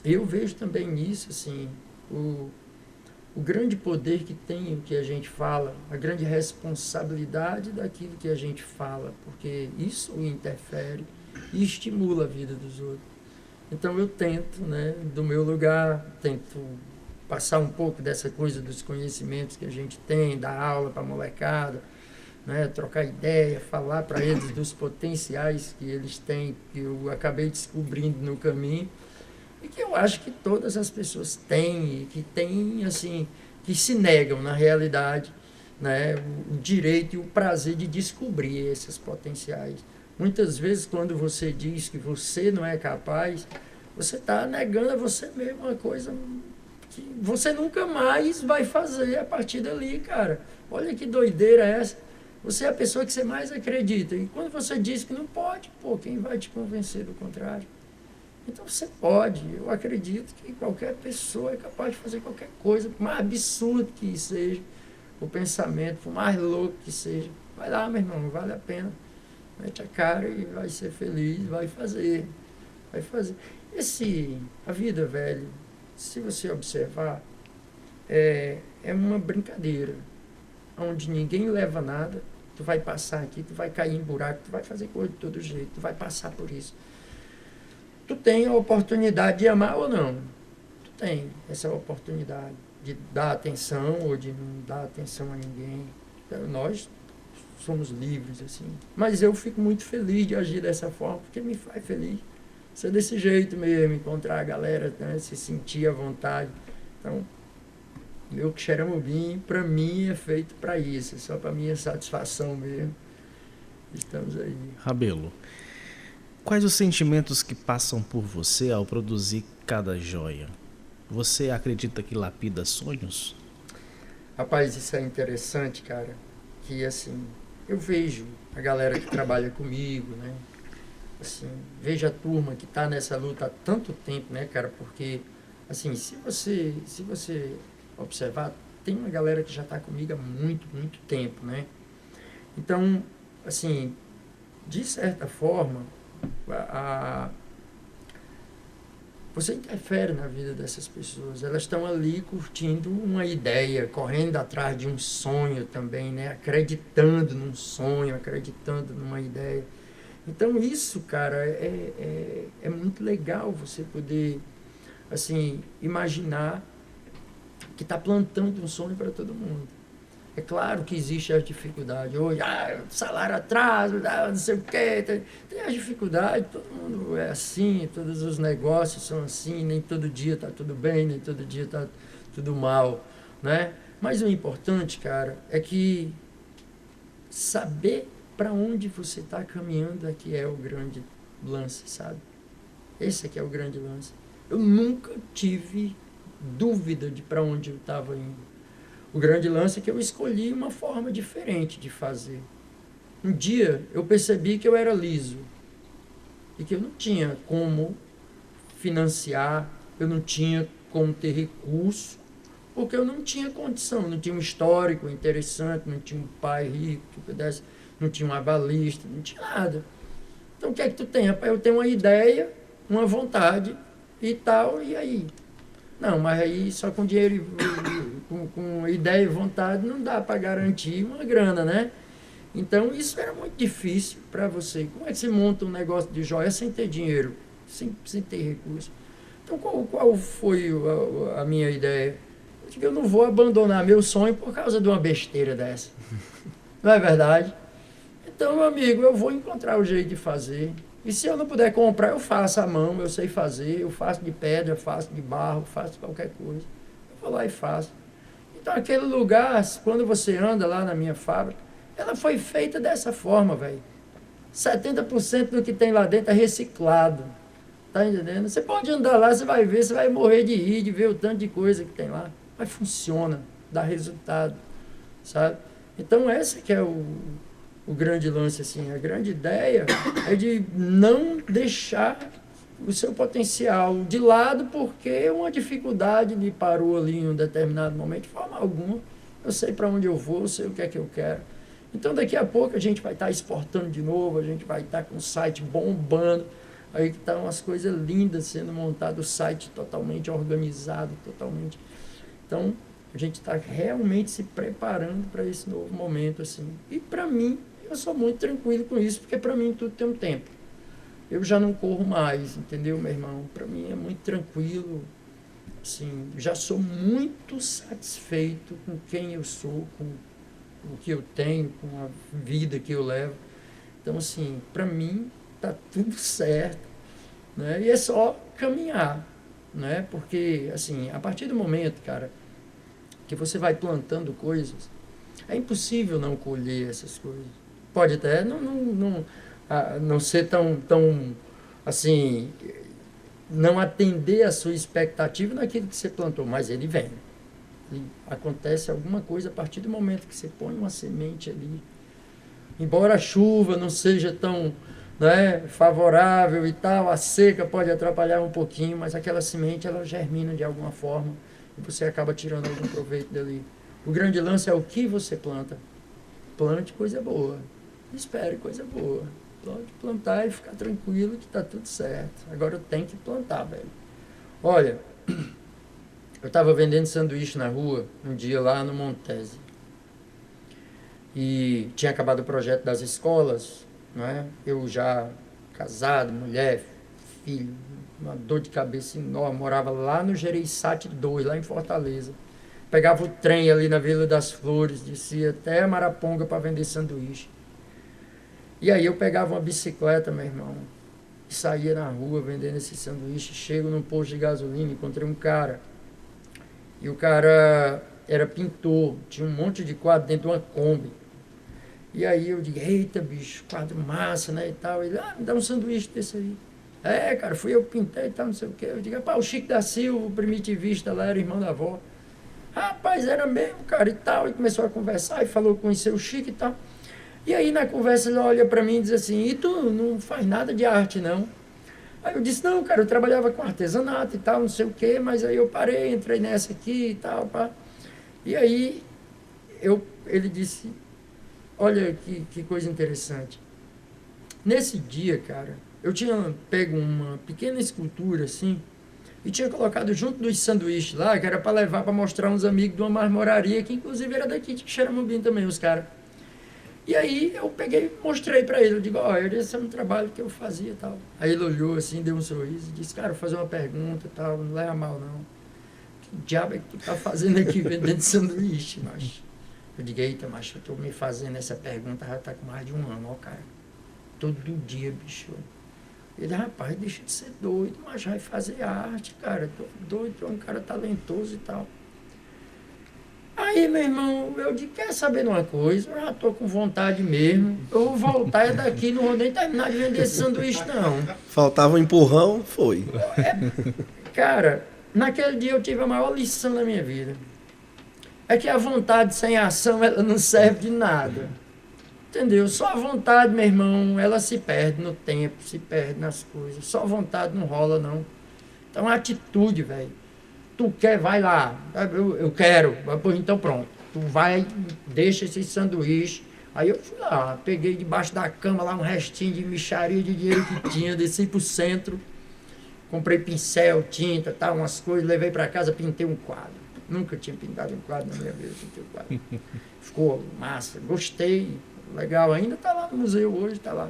[SPEAKER 3] Eu vejo também nisso, assim, o grande poder que tem o que a gente fala, a grande responsabilidade daquilo que a gente fala, porque isso interfere e estimula a vida dos outros. Então eu tento, né, do meu lugar, tento passar um pouco dessa coisa dos conhecimentos que a gente tem, dar aula para a molecada, né, trocar ideia, falar para eles dos potenciais que eles têm, que eu acabei descobrindo no caminho, e que eu acho que todas as pessoas têm, e que têm, assim, que se negam, na realidade, né, o direito e o prazer de descobrir esses potenciais. Muitas vezes, quando você diz que você não é capaz, você está negando a você mesmo uma coisa que você nunca mais vai fazer a partir dali, cara. Olha que doideira é essa. Você é a pessoa que você mais acredita. E quando você diz que não pode, pô, quem vai te convencer do contrário? Então você pode. Eu acredito que qualquer pessoa é capaz de fazer qualquer coisa, por mais absurdo que seja o pensamento, por mais louco que seja. Vai lá, meu irmão, vale a pena. Mete a cara e vai ser feliz, vai fazer. Vai fazer. A vida, velho, se você observar, é uma brincadeira, onde ninguém leva nada, tu vai passar aqui, tu vai cair em buraco, tu vai fazer coisa de todo jeito, tu vai passar por isso. Tu tem a oportunidade de amar ou não? Tu tem essa oportunidade de dar atenção ou de não dar atenção a ninguém. Então, nós somos livres, assim. Mas eu fico muito feliz de agir dessa forma, porque me faz feliz. Ser desse jeito mesmo, encontrar a galera, né, se sentir à vontade. Então, meu Xaramubim, para mim, é feito para isso, é só para minha satisfação mesmo. Estamos aí.
[SPEAKER 1] Rabelo, quais os sentimentos que passam por você ao produzir cada joia? Você acredita que lapida sonhos?
[SPEAKER 3] Rapaz, isso é interessante, cara, que assim, eu vejo a galera que trabalha comigo, né? Assim, vejo a turma que está nessa luta há tanto tempo, né, cara? Porque, assim, se você observar, tem uma galera que já está comigo há muito, muito tempo, né? Então, assim, de certa forma, você interfere na vida dessas pessoas. Elas estão ali curtindo uma ideia, correndo atrás de um sonho também, né? Acreditando num sonho, acreditando numa ideia. Então isso, cara, é muito legal você poder, assim, imaginar que está plantando um sonho para todo mundo. É claro que existe a dificuldade. Hoje, salário atraso, não sei o quê. Tem a dificuldade, todo mundo é assim, todos os negócios são assim, nem todo dia está tudo bem, nem todo dia está tudo mal, né? Mas o importante, cara, é que saber para onde você está caminhando é que é o grande lance, sabe? Esse aqui é o grande lance. Eu nunca tive dúvida de para onde eu estava indo. O grande lance é que eu escolhi uma forma diferente de fazer. Um dia eu percebi que eu era liso e que eu não tinha como financiar, eu não tinha como ter recurso, porque eu não tinha condição, não tinha um histórico interessante, não tinha um pai rico que pudesse, não tinha um avalista, não tinha nada. Então o que é que tu tem? Rapaz, eu tenho uma ideia, uma vontade e tal, e aí? Não, mas aí só com dinheiro, com ideia e vontade, não dá para garantir uma grana, né? Então, isso era muito difícil para você. Como é que você monta um negócio de joia sem ter dinheiro, sem ter recurso? Então, qual foi a minha ideia? Eu digo, eu não vou abandonar meu sonho por causa de uma besteira dessa. Não é verdade? Então, meu amigo, eu vou encontrar o jeito de fazer. E se eu não puder comprar, eu faço à mão, eu sei fazer, eu faço de pedra, faço de barro, faço qualquer coisa. Eu vou lá e faço. Então, aquele lugar, quando você anda lá na minha fábrica, ela foi feita dessa forma, velho. 70% do que tem lá dentro é reciclado. Tá entendendo? Você pode andar lá, você vai ver, você vai morrer de rir, de ver o tanto de coisa que tem lá. Mas funciona, dá resultado, sabe? Então, esse que é o grande lance, assim. A grande ideia é de não deixar o seu potencial de lado porque uma dificuldade lhe parou ali em um determinado momento, de forma alguma. Eu sei para onde eu vou, eu sei o que é que eu quero. Então, daqui a pouco a gente vai estar exportando de novo, a gente vai estar com o site bombando, aí que estão umas coisas lindas sendo montado, o site totalmente organizado, totalmente. Então, a gente está realmente se preparando para esse novo momento, assim. E para mim, eu sou muito tranquilo com isso, porque para mim tudo tem um tempo. Eu já não corro mais, entendeu, meu irmão? Para mim é muito tranquilo, assim, já sou muito satisfeito com quem eu sou, com o que eu tenho, com a vida que eu levo. Então, assim, para mim tá tudo certo, né? E é só caminhar, né? Porque, assim, a partir do momento, cara, que você vai plantando coisas, é impossível não colher essas coisas. Pode até não ser tão, assim, não atender a sua expectativa naquilo que você plantou, mas ele vem. E acontece alguma coisa a partir do momento que você põe uma semente ali. Embora a chuva não seja tão, né, favorável e tal, a seca pode atrapalhar um pouquinho, mas aquela semente ela germina de alguma forma e você acaba tirando algum proveito dali. O grande lance é o que você planta. Plante coisa boa. Espere coisa boa. Pode plantar e ficar tranquilo que está tudo certo. Agora eu tenho que plantar, velho. Olha, eu estava vendendo sanduíche na rua um dia lá no Montese. E tinha acabado o projeto das escolas, não é? Eu já casado, mulher, filho, uma dor de cabeça enorme. Morava lá no Gereissati 2, lá em Fortaleza. Pegava o trem ali na Vila das Flores, descia até Maraponga para vender sanduíche. E aí eu pegava uma bicicleta, meu irmão, e saía na rua vendendo esse sanduíche. Chego num posto de gasolina, encontrei um cara. E o cara era pintor, tinha um monte de quadro dentro de uma Kombi. E aí eu digo, eita, bicho, quadro massa, né, e tal. Ele, me dá um sanduíche desse aí. É, cara, fui eu que pintei e tal, não sei o quê. Eu digo, rapaz, o Chico da Silva, o primitivista lá, era irmão da avó. Rapaz, era mesmo, cara, e tal. E começou a conversar e falou que conheceu o Chico e tal. E aí na conversa ele olha pra mim e diz assim, e tu não faz nada de arte, não? Aí eu disse, não, cara, eu trabalhava com artesanato e tal, não sei o quê, mas aí eu parei, entrei nessa aqui e tal, pá. E aí ele disse, olha que coisa interessante. Nesse dia, cara, eu tinha pego uma pequena escultura, assim, e tinha colocado junto dos sanduíches lá, que era para levar para mostrar uns amigos de uma marmoraria, que inclusive era daqui de Xeramobim também, os caras. E aí eu peguei e mostrei para ele, eu digo, esse é um trabalho que eu fazia e tal. Aí ele olhou assim, deu um sorriso e disse, cara, vou fazer uma pergunta e tal, não leva mal não. Que diabo é que tu tá fazendo aqui vendendo sanduíche, macho? Eu digo, eita, macho, eu tô me fazendo essa pergunta, já tá com mais de 1 ano, ó, cara. Todo dia, bicho. Ele, rapaz, deixa de ser doido, mas vai fazer arte, cara. Tô doido, tu é um cara talentoso e tal. Aí, meu irmão, eu digo, quer saber de uma coisa? Eu já tô com vontade mesmo. Eu vou voltar daqui, não vou nem terminar de vender esse sanduíche, não.
[SPEAKER 2] Faltava um empurrão, foi.
[SPEAKER 3] Cara, naquele dia eu tive a maior lição da minha vida. É que a vontade sem ação, ela não serve de nada. Entendeu? Só a vontade, meu irmão, ela se perde no tempo, se perde nas coisas. Só a vontade não rola, não. Então, a atitude, velho. Tu quer, vai lá. Eu quero. Pois então, pronto. Tu vai, deixa esse sanduíche. Aí eu fui lá, peguei debaixo da cama lá um restinho de mixaria de dinheiro que tinha, desci pro centro, comprei pincel, tinta, tal, umas coisas, levei para casa, pintei um quadro. Nunca tinha pintado um quadro na minha vida, pintei um quadro. Ficou massa, gostei, legal, ainda tá lá no museu hoje, tá lá.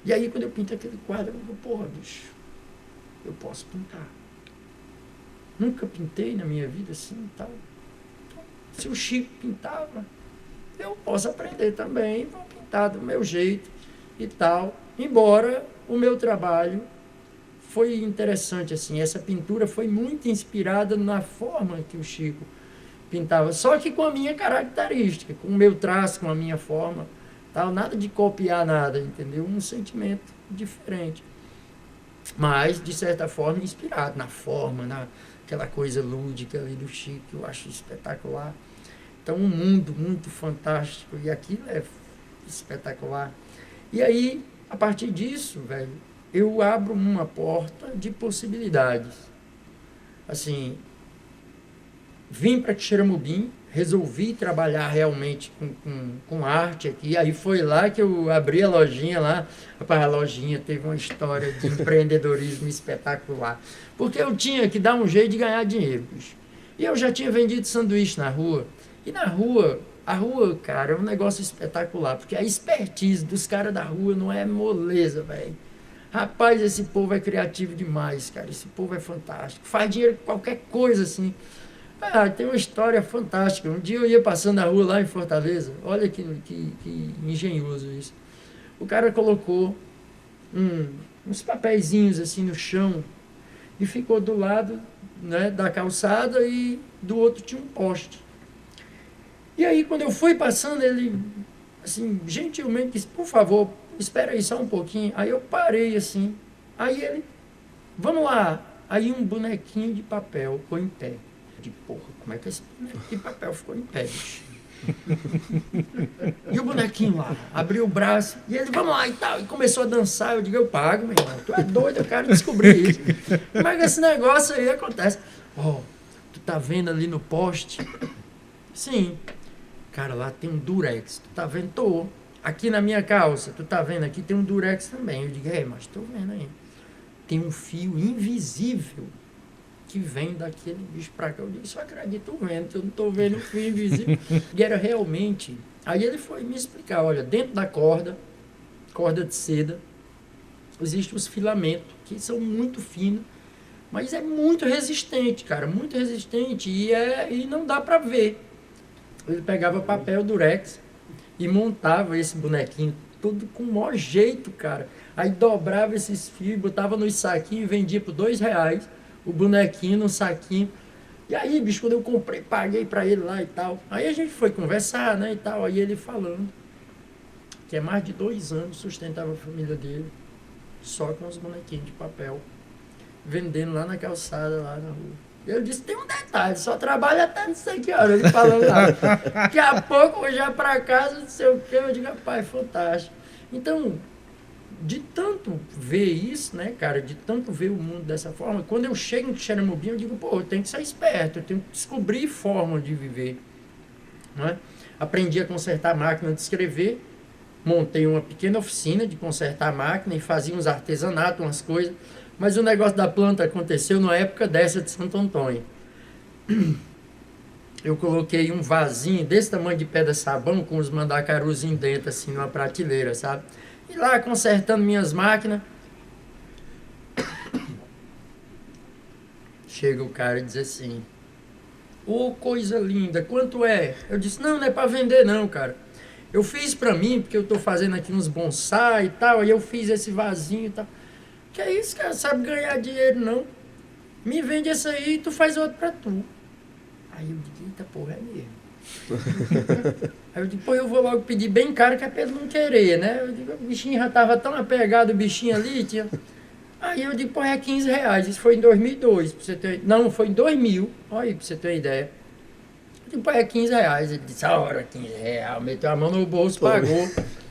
[SPEAKER 3] E aí quando eu pinto aquele quadro, eu digo, porra, bicho, eu posso pintar. Nunca pintei na minha vida assim e tal. Então, se o Chico pintava, eu posso aprender também, vou pintar do meu jeito e tal. Embora o meu trabalho foi interessante, assim, essa pintura foi muito inspirada na forma que o Chico pintava, só que com a minha característica, com o meu traço, com a minha forma, tal, nada de copiar nada, entendeu? Um sentimento diferente. Mas, de certa forma, inspirado na forma, naquela coisa lúdica ali do Chico, que eu acho espetacular. Então, um mundo muito fantástico, e aquilo é espetacular. E aí, a partir disso, velho, eu abro uma porta de possibilidades. Assim, vim para Xeramobim, resolvi trabalhar realmente com arte aqui, aí foi lá que eu abri a lojinha lá. Rapaz, a lojinha teve uma história de empreendedorismo espetacular, porque eu tinha que dar um jeito de ganhar dinheiro, bicho. E eu já tinha vendido sanduíche na rua, e na rua, a rua, cara, é um negócio espetacular, porque a expertise dos caras da rua não é moleza, velho. Rapaz, esse povo é criativo demais, cara, esse povo é fantástico, faz dinheiro com qualquer coisa, assim. Tem uma história fantástica. Um dia eu ia passando na rua lá em Fortaleza, olha que engenhoso isso. O cara colocou uns papeizinhos assim no chão e ficou do lado, né, da calçada, e do outro tinha um poste. E aí quando eu fui passando, ele assim, gentilmente disse, por favor, espera aí só um pouquinho. Aí eu parei assim, aí ele, vamos lá. Aí um bonequinho de papel ficou em pé. De porra, como é que esse bonequinho de papel ficou em pé, bicho? E o bonequinho lá, abriu o braço, e ele, vamos lá e tal, e começou a dançar. Eu digo, eu pago, meu irmão, tu é doido, eu quero descobrir isso. Como é que esse negócio aí acontece? Tu tá vendo ali no poste? Sim. Cara, lá tem um durex, tu tá vendo? Tô. Aqui na minha calça, tu tá vendo? Aqui tem um durex também. Eu digo, mas tô vendo aí. Tem um fio invisível que vem daquele bicho pra cá. Eu digo, só acredito vendo, eu não tô vendo o fio invisível. E era realmente... Aí ele foi me explicar, olha, dentro da corda de seda, existem os filamentos, que são muito finos, mas é muito resistente, cara, muito resistente, e não dá pra ver. Ele pegava papel durex e montava esse bonequinho, tudo com o maior jeito, cara. Aí dobrava esses fios, botava nos saquinhos e vendia por R$2, o bonequinho no saquinho. E aí, bicho, quando eu comprei, paguei pra ele lá e tal. Aí a gente foi conversar, né, e tal. Aí ele falando que há mais de 2 anos sustentava a família dele só com os bonequinhos de papel, vendendo lá na calçada, lá na rua. Eu disse, tem um detalhe, só trabalha até não sei que hora. Ele falando lá, daqui a pouco eu vou já pra casa, não sei o que. Eu digo, rapaz, fantástico. Então, de tanto ver isso, né, cara, de tanto ver o mundo dessa forma, quando eu chego em Xeramobim, eu digo, eu tenho que ser esperto, eu tenho que descobrir forma de viver, não é? Aprendi a consertar a máquina de escrever, montei uma pequena oficina de consertar a máquina e fazia uns artesanatos, umas coisas. Mas o negócio da planta aconteceu na época dessa de Santo Antônio. Eu coloquei um vasinho desse tamanho de pedra-sabão com os mandacaruzinhos dentro, assim, numa prateleira, sabe? E lá consertando minhas máquinas. Chega o cara e diz assim: ô, coisa linda, quanto é? Eu disse: não é para vender não, cara. Eu fiz para mim, porque eu tô fazendo aqui uns bonsai e tal, aí eu fiz esse vasinho e tal. Que é isso, cara? Sabe ganhar dinheiro, não? Me vende esse aí e tu faz outro pra tu. Aí eu digo: eita porra, é mesmo. Aí eu digo: pô, eu vou logo pedir bem caro, que é pra ele não querer, né? Eu digo: o bichinho já tava tão apegado, o bichinho ali, tinha... Aí eu digo: pô, é 15 reais. Isso foi em 2002, pra você ter... Não, foi em 2000. Olha aí, pra você ter uma ideia. Eu digo: pô, é 15 reais. Ele disse: a hora, 15 reais. Meteu a mão no bolso, pagou.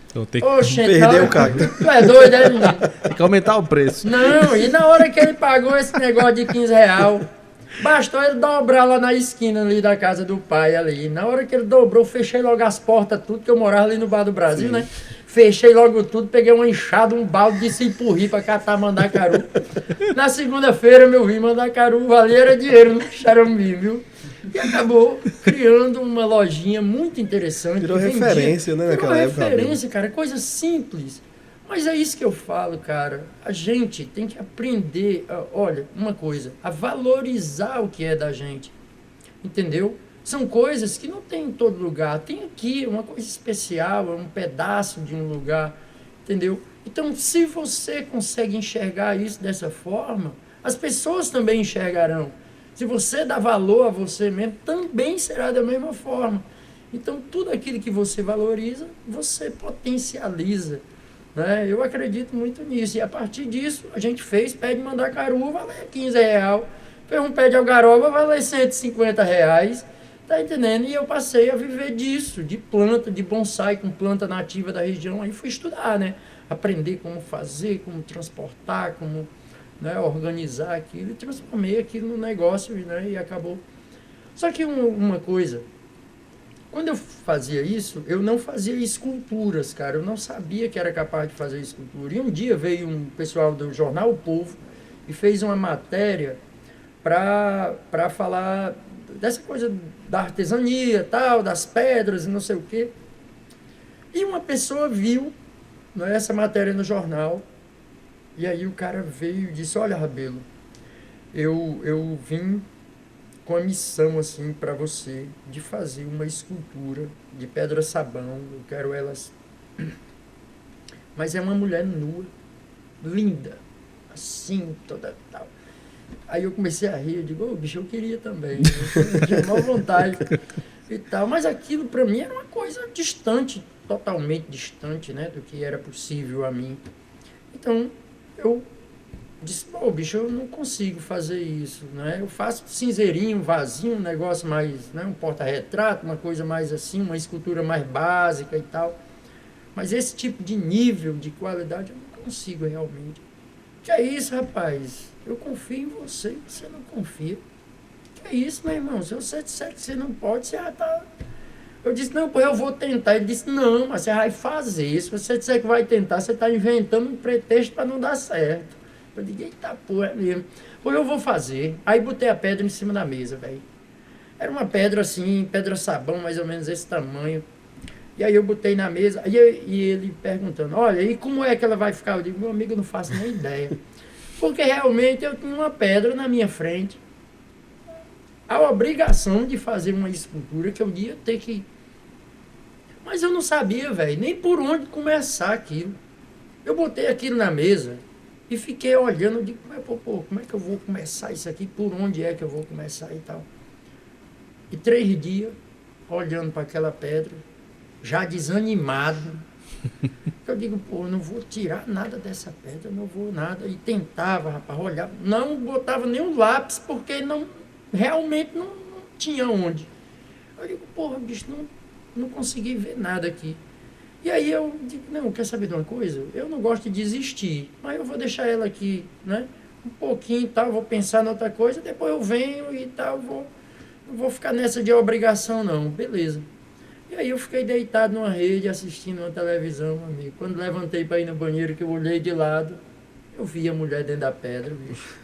[SPEAKER 1] Então tem
[SPEAKER 2] Perdeu o carro.
[SPEAKER 3] Tu é doido, é, menino?
[SPEAKER 1] Tem que aumentar o preço.
[SPEAKER 3] Não, e na hora que ele pagou esse negócio de 15 reais, bastou ele dobrar lá na esquina ali da casa do pai ali. Na hora que ele dobrou, fechei logo as portas, tudo, que eu morava ali no Bar do Brasil, né? Fechei logo tudo, peguei uma enxada, um balde de cipurri pra catar mandacaru. Na segunda-feira, meu filho, mandacaru valia era dinheiro no Xarambi, viu? E acabou criando uma lojinha muito interessante.
[SPEAKER 2] Virou referência, né, naquela época.
[SPEAKER 3] Virou referência, cara, coisa simples. Mas é isso que eu falo, cara. A gente tem que aprender, olha, uma coisa, a valorizar o que é da gente. Entendeu? São coisas que não tem em todo lugar. Tem aqui uma coisa especial, é um pedaço de um lugar. Entendeu? Então, se você consegue enxergar isso dessa forma, as pessoas também enxergarão. Se você dá valor a você mesmo, também será da mesma forma. Então, tudo aquilo que você valoriza, você potencializa. Né? Eu acredito muito nisso. E a partir disso, a gente fez pé de mandacaru, valer 15 reais. Fez um pé de algaroba, valer 150 reais. Tá entendendo? E eu passei a viver disso, de planta, de bonsai com planta nativa da região. Aí fui estudar, né? Aprender como fazer, como transportar, como, né, organizar aquilo. E transformei aquilo no negócio, né? E acabou. Só que uma coisa... Quando eu fazia isso, eu não fazia esculturas, cara. Eu não sabia que era capaz de fazer escultura. E um dia veio um pessoal do jornal O Povo e fez uma matéria para falar dessa coisa da artesania, tal, das pedras e não sei o quê. E uma pessoa viu, né, essa matéria no jornal. E aí o cara veio e disse: olha, Rabelo, eu vim com a missão, assim, para você, de fazer uma escultura de pedra-sabão. Eu quero elas... Mas é uma mulher nua, linda, assim, toda tal. Aí eu comecei a rir, eu digo: ô, bicho, eu queria também. Eu tinha maior vontade e tal. Mas aquilo, para mim, era uma coisa distante, totalmente distante, né, do que era possível a mim. Então, eu... disse: pô, bicho, eu não consigo fazer isso, né? Eu faço cinzeirinho, vasinho, um negócio mais, né, um porta-retrato, uma coisa mais assim, uma escultura mais básica e tal. Mas esse tipo de nível, de qualidade, eu não consigo realmente. Que é isso, rapaz? Eu confio em você e você não confia. Que é isso, meu irmão? Se você disser que você não pode, você já tá... Eu disse: não, pô, eu vou tentar. Ele disse: não, mas você vai fazer. Se você disser que vai tentar, você está inventando um pretexto para não dar certo. Eu digo: eita porra, é mesmo. Pô, eu vou fazer. Aí botei a pedra em cima da mesa, velho. Era uma pedra assim, pedra-sabão, mais ou menos esse tamanho. E aí eu botei na mesa, e ele perguntando: olha, e como é que ela vai ficar? Eu digo: meu amigo, eu não faço nem ideia. Porque realmente eu tinha uma pedra na minha frente. A obrigação de fazer uma escultura que eu ia ter que... Mas eu não sabia, velho, nem por onde começar aquilo. Eu botei aquilo na mesa e fiquei olhando, digo: como é que eu vou começar isso aqui? Por onde é que eu vou começar e tal? E 3 dias, olhando para aquela pedra, já desanimado. Eu digo: pô, eu não vou tirar nada dessa pedra, não vou nada. E tentava, rapaz, olhava. Não botava nenhum lápis, porque realmente não tinha onde. Eu digo: porra, bicho, não consegui ver nada aqui. E aí eu digo: não, quer saber de uma coisa? Eu não gosto de desistir, mas eu vou deixar ela aqui, né? Um pouquinho e tal, vou pensar em outra coisa, depois eu venho e tal, não vou ficar nessa de obrigação não, beleza. E aí eu fiquei deitado numa rede, assistindo uma televisão, amigo. Quando levantei para ir no banheiro, que eu olhei de lado, eu vi a mulher dentro da pedra, bicho.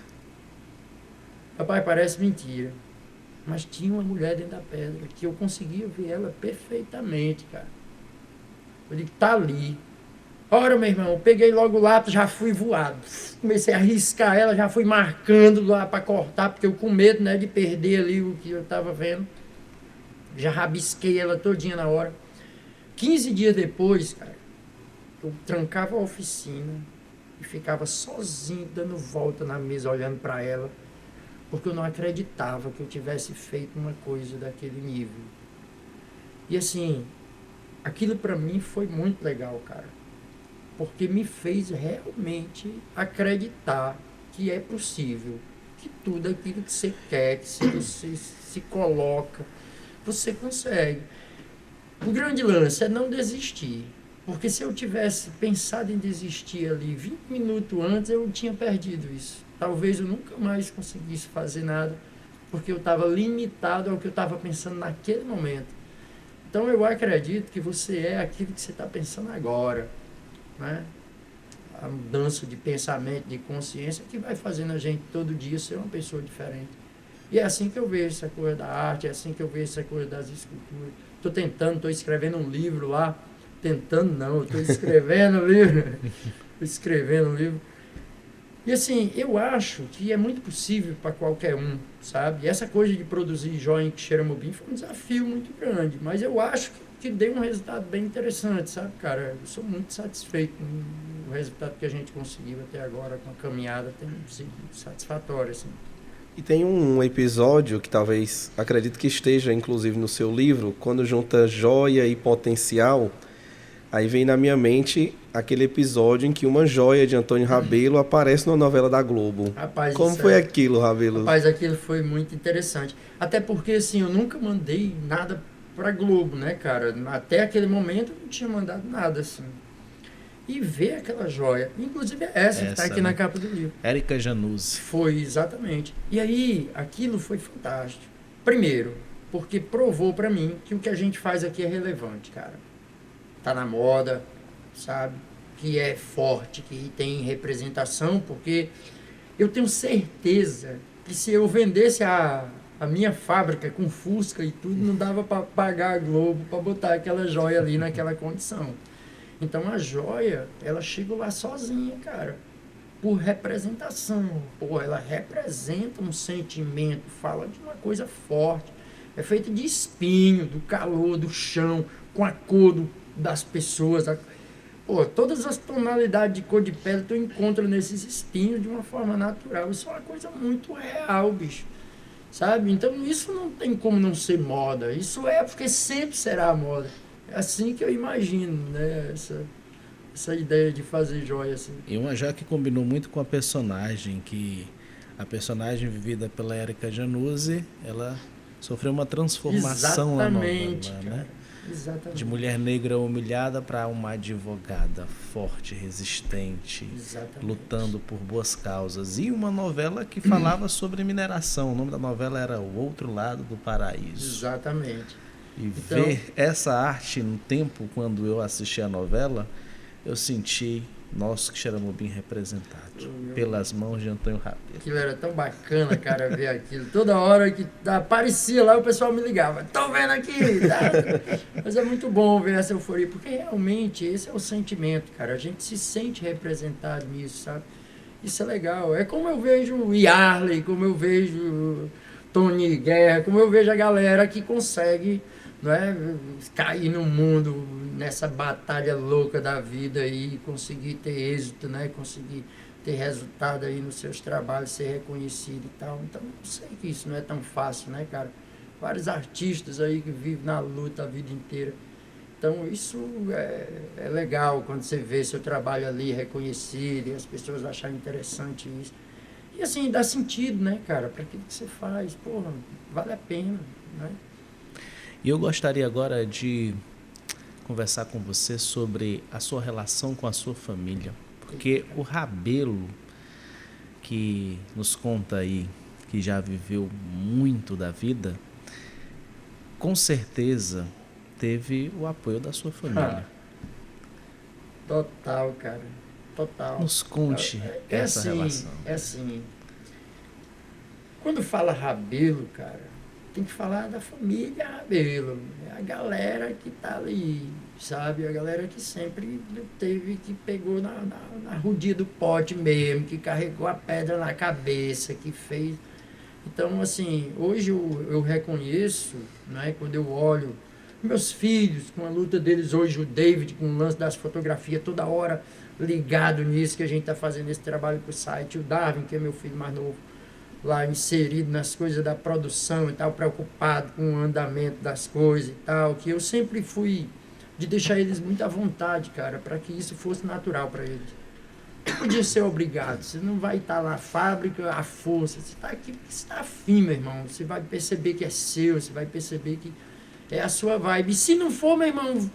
[SPEAKER 3] Rapaz, parece mentira. Mas tinha uma mulher dentro da pedra, que eu conseguia ver ela perfeitamente, cara. Eu digo, tá ali. Ora, meu irmão, eu peguei logo o lápis, já fui voado. Comecei a riscar ela, já fui marcando lá para cortar, porque eu com medo, né, de perder ali o que eu estava vendo. Já rabisquei ela todinha na hora. 15 dias depois, cara, eu trancava a oficina e ficava sozinho, dando volta na mesa, olhando para ela, porque eu não acreditava que eu tivesse feito uma coisa daquele nível. E assim, aquilo para mim foi muito legal, cara, porque me fez realmente acreditar que é possível, que tudo aquilo que você quer, que se você se coloca, você consegue. O grande lance é não desistir, porque se eu tivesse pensado em desistir ali 20 minutos antes, eu tinha perdido isso. Talvez eu nunca mais conseguisse fazer nada, porque eu estava limitado ao que eu estava pensando naquele momento. Então eu acredito que você é aquilo que você está pensando agora, né? A mudança de pensamento, de consciência, que vai fazendo a gente todo dia ser uma pessoa diferente. E é assim que eu vejo essa coisa da arte, é assim que eu vejo essa coisa das esculturas. Estou escrevendo um livro lá, estou escrevendo um livro, E assim, eu acho que é muito possível para qualquer um, sabe? E essa coisa de produzir joia em Xeramobim foi um desafio muito grande, mas eu acho que deu um resultado bem interessante, sabe, cara? Eu sou muito satisfeito com o resultado que a gente conseguiu até agora com a caminhada, tem sido satisfatório, assim.
[SPEAKER 2] E tem um episódio que talvez, acredito que esteja inclusive no seu livro, quando junta joia e potencial, aí vem na minha mente aquele episódio em que uma joia de Antônio Rabelo aparece numa novela da Globo.
[SPEAKER 3] Rapaz,
[SPEAKER 2] como foi aquilo, Rabelo?
[SPEAKER 3] Rapaz, aquilo foi muito interessante. Até porque, assim, eu nunca mandei nada pra Globo, né, cara? Até aquele momento eu não tinha mandado nada, assim. E ver aquela joia, inclusive essa que está aqui, né, na capa do livro.
[SPEAKER 1] Érica Januzzi.
[SPEAKER 3] Foi, exatamente. E aí, aquilo foi fantástico. Primeiro, porque provou para mim que o que a gente faz aqui é relevante, cara. Tá na moda, sabe? Que é forte, que tem representação, porque eu tenho certeza que se eu vendesse a minha fábrica com Fusca e tudo, não dava para pagar a Globo para botar aquela joia ali naquela condição. Então a joia, ela chega lá sozinha, cara, por representação. Pô, ela representa um sentimento, fala de uma coisa forte. É feita de espinho, do calor, do chão, com a cor das pessoas. Pô, todas as tonalidades de cor de pele tu encontra nesses espinhos de uma forma natural. Isso é uma coisa muito real, bicho. Sabe? Então isso não tem como não ser moda. Isso é porque sempre será moda. É assim que eu imagino, né? Essa ideia de fazer joia assim.
[SPEAKER 1] E uma joia que combinou muito com a personagem, que a personagem vivida pela Érica Januzzi, ela sofreu uma transformação na novela, né?
[SPEAKER 3] Exatamente.
[SPEAKER 1] De mulher negra humilhada para uma advogada forte, resistente, lutando por boas causas. E uma novela que falava sobre mineração. O nome da novela era O Outro Lado do Paraíso.
[SPEAKER 3] Exatamente.
[SPEAKER 1] E então, ver essa arte no tempo, quando eu assisti a novela, eu senti nosso Xeramobim representado pelas mãos de Antônio Rabelo.
[SPEAKER 3] Aquilo era tão bacana, cara, ver aquilo. Toda hora que aparecia lá, o pessoal me ligava. Tô vendo aqui! Tá? Mas é muito bom ver essa euforia, porque realmente esse é o sentimento, cara. A gente se sente representado nisso, sabe? Isso é legal. É como eu vejo o Yarley, como eu vejo Tony Guerra, como eu vejo a galera que consegue, não é, cair no mundo nessa batalha louca da vida e conseguir ter êxito, né? Conseguir ter resultado aí nos seus trabalhos, ser reconhecido e tal. Então, eu sei que isso não é tão fácil, né, cara? Vários artistas aí que vivem na luta a vida inteira. Então, isso é legal quando você vê seu trabalho ali reconhecido e as pessoas acharem interessante isso. E assim, dá sentido, né, cara, para aquilo que você faz. Porra, vale a pena, né?
[SPEAKER 1] E eu gostaria agora de conversar com você sobre a sua relação com a sua família. Porque o Rabelo, que nos conta aí, que já viveu muito da vida, com certeza teve o apoio da sua família.
[SPEAKER 3] Total, cara. Total.
[SPEAKER 1] Nos conte essa
[SPEAKER 3] assim,
[SPEAKER 1] relação.
[SPEAKER 3] É assim. Quando fala Rabelo, cara, tem que falar da família Rabelo. É a galera que tá ali, sabe? A galera que sempre teve, que pegou na rodinha do pote mesmo, que carregou a pedra na cabeça, que fez. Então, assim, hoje eu reconheço, né, quando eu olho meus filhos, com a luta deles hoje, o David, com o lance das fotografias, toda hora ligado nisso, que a gente está fazendo esse trabalho para o site, o Darwin, que é meu filho mais novo, lá inserido nas coisas da produção e tal, preocupado com o andamento das coisas e tal, que eu sempre fui de deixar eles muito à vontade, cara, para que isso fosse natural para eles. Não podia ser obrigado, você não vai estar na fábrica à força, você está aqui porque você está afim, meu irmão, você vai perceber que é seu, você vai perceber que é a sua vibe. E se não for, meu irmão,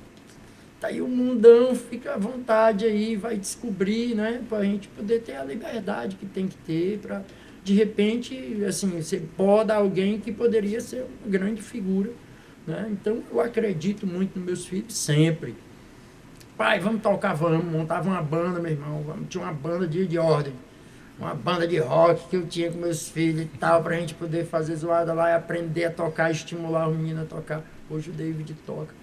[SPEAKER 3] tá aí o mundão, fica à vontade aí, vai descobrir, né, para a gente poder ter a liberdade que tem que ter, para, de repente, assim, você poda alguém que poderia ser uma grande figura, né? Então, eu acredito muito nos meus filhos, sempre. Pai, vamos tocar, vamos. Montava uma banda, meu irmão. Tinha uma banda de ordem. Uma banda de rock que eu tinha com meus filhos e tal, pra gente poder fazer zoada lá e aprender a tocar, estimular o menino a tocar. Hoje o David toca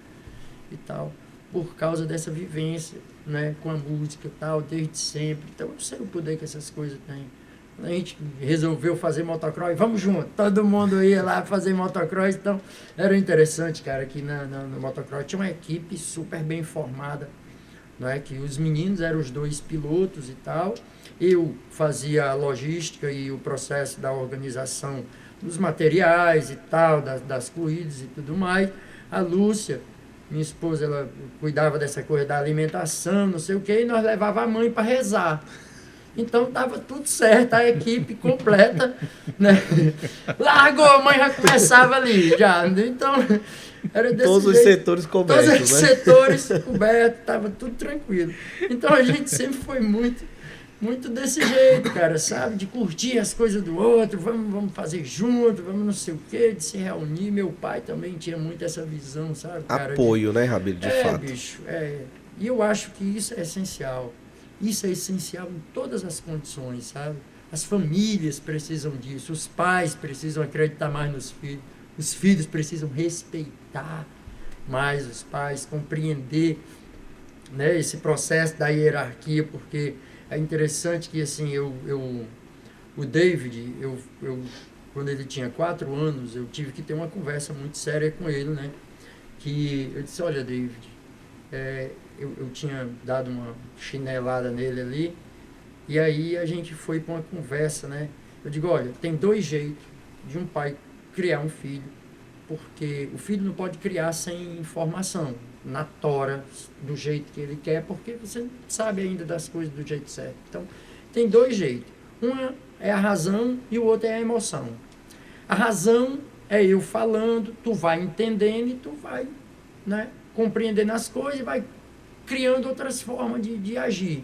[SPEAKER 3] e tal. Por causa dessa vivência, né, com a música e tal, desde sempre. Então, eu não sei o poder que essas coisas têm. A gente resolveu fazer motocross, vamos junto, todo mundo ia lá fazer motocross, então era interessante, cara, que no motocross tinha uma equipe super bem formada, não é? Que os meninos eram os 2 pilotos e tal, eu fazia a logística e o processo da organização dos materiais e tal, das corridas e tudo mais, a Lúcia, minha esposa, ela cuidava dessa coisa da alimentação, não sei o que, e nós levava a mãe para rezar. Então estava tudo certo, a equipe completa, né? Largou, a mãe já começava ali, já. Então, era desse
[SPEAKER 2] todos
[SPEAKER 3] jeito.
[SPEAKER 2] Os setores cobertos,
[SPEAKER 3] todos os setores cobertos, estava tudo tranquilo. Então a gente sempre foi muito desse jeito, cara, sabe? De curtir as coisas do outro, vamos fazer junto, vamos não sei o quê, de se reunir. Meu pai também tinha muito essa visão, sabe, cara?
[SPEAKER 2] Apoio, né, Rabelo, de fato.
[SPEAKER 3] Bicho, e eu acho que isso é essencial. Isso é essencial em todas as condições, sabe? As famílias precisam disso, os pais precisam acreditar mais nos filhos, os filhos precisam respeitar mais os pais, compreender, né, esse processo da hierarquia, porque é interessante que, assim, o David, quando ele tinha 4 anos, eu tive que ter uma conversa muito séria com ele, né? Que eu disse, olha, David, eu tinha dado uma chinelada nele ali, e aí a gente foi para uma conversa, né? Eu digo, olha, tem 2 jeitos de um pai criar um filho, porque o filho não pode criar sem informação, na tora, do jeito que ele quer, porque você não sabe ainda das coisas do jeito certo. Então, tem 2 jeitos. Uma é a razão e o outro é a emoção. A razão é eu falando, tu vai entendendo e tu vai, né, compreendendo as coisas e vai criando outras formas de agir.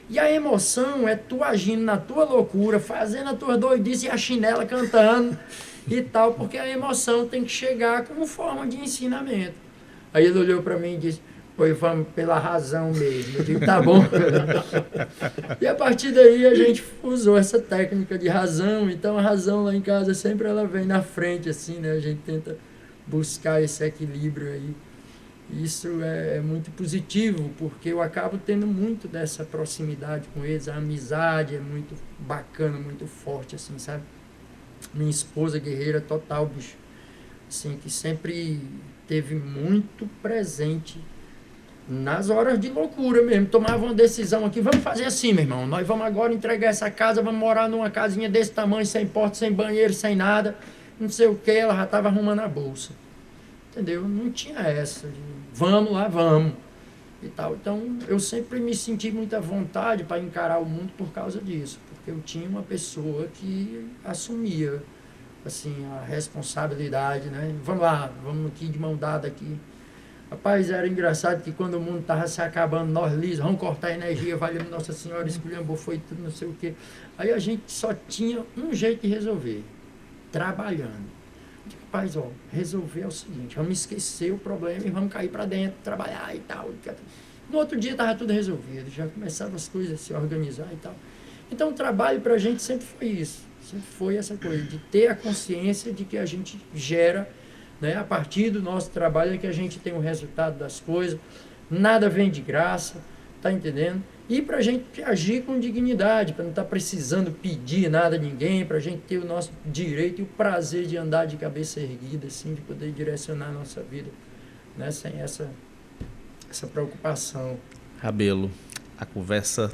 [SPEAKER 3] E a emoção é tu agindo na tua loucura, fazendo a tua doidice e a chinela cantando e tal, porque a emoção tem que chegar como forma de ensinamento. Aí ele olhou para mim e disse, pois vamos pela razão mesmo. Eu digo, tá bom. E a partir daí a gente usou essa técnica de razão, então a razão lá em casa sempre ela vem na frente, assim, né? A gente tenta buscar esse equilíbrio aí. Isso é muito positivo, porque eu acabo tendo muito dessa proximidade com eles, a amizade é muito bacana, muito forte, assim, sabe? Minha esposa guerreira total, bicho, assim, que sempre teve muito presente nas horas de loucura mesmo, tomava uma decisão aqui, vamos fazer assim, meu irmão, nós vamos agora entregar essa casa, vamos morar numa casinha desse tamanho, sem porta, sem banheiro, sem nada, não sei o que, ela já estava arrumando a bolsa. Entendeu? Não tinha essa de vamos lá, vamos e tal. Então, eu sempre me senti muita vontade para encarar o mundo por causa disso, porque eu tinha uma pessoa que assumia, assim, a responsabilidade, né? Vamos lá, vamos aqui de mão dada aqui. Rapaz, era engraçado que quando o mundo estava se acabando, nós lisos, vamos cortar a energia, valeu Nossa Senhora, esculhambou, foi tudo, não sei o quê. Aí a gente só tinha um jeito de resolver, trabalhando. rapaz, ó, resolver é o seguinte, vamos esquecer o problema e vamos cair para dentro, trabalhar e tal. No outro dia estava tudo resolvido, já começavam as coisas a se organizar e tal. Então o trabalho para a gente sempre foi isso, sempre foi essa coisa de ter a consciência de que a gente gera, né, a partir do nosso trabalho é que a gente tem o resultado das coisas, nada vem de graça, tá entendendo? E para a gente agir com dignidade, para não estar precisando pedir nada a ninguém, para a gente ter o nosso direito e o prazer de andar de cabeça erguida, assim, de poder direcionar a nossa vida, né, sem essa preocupação.
[SPEAKER 1] Rabelo, a conversa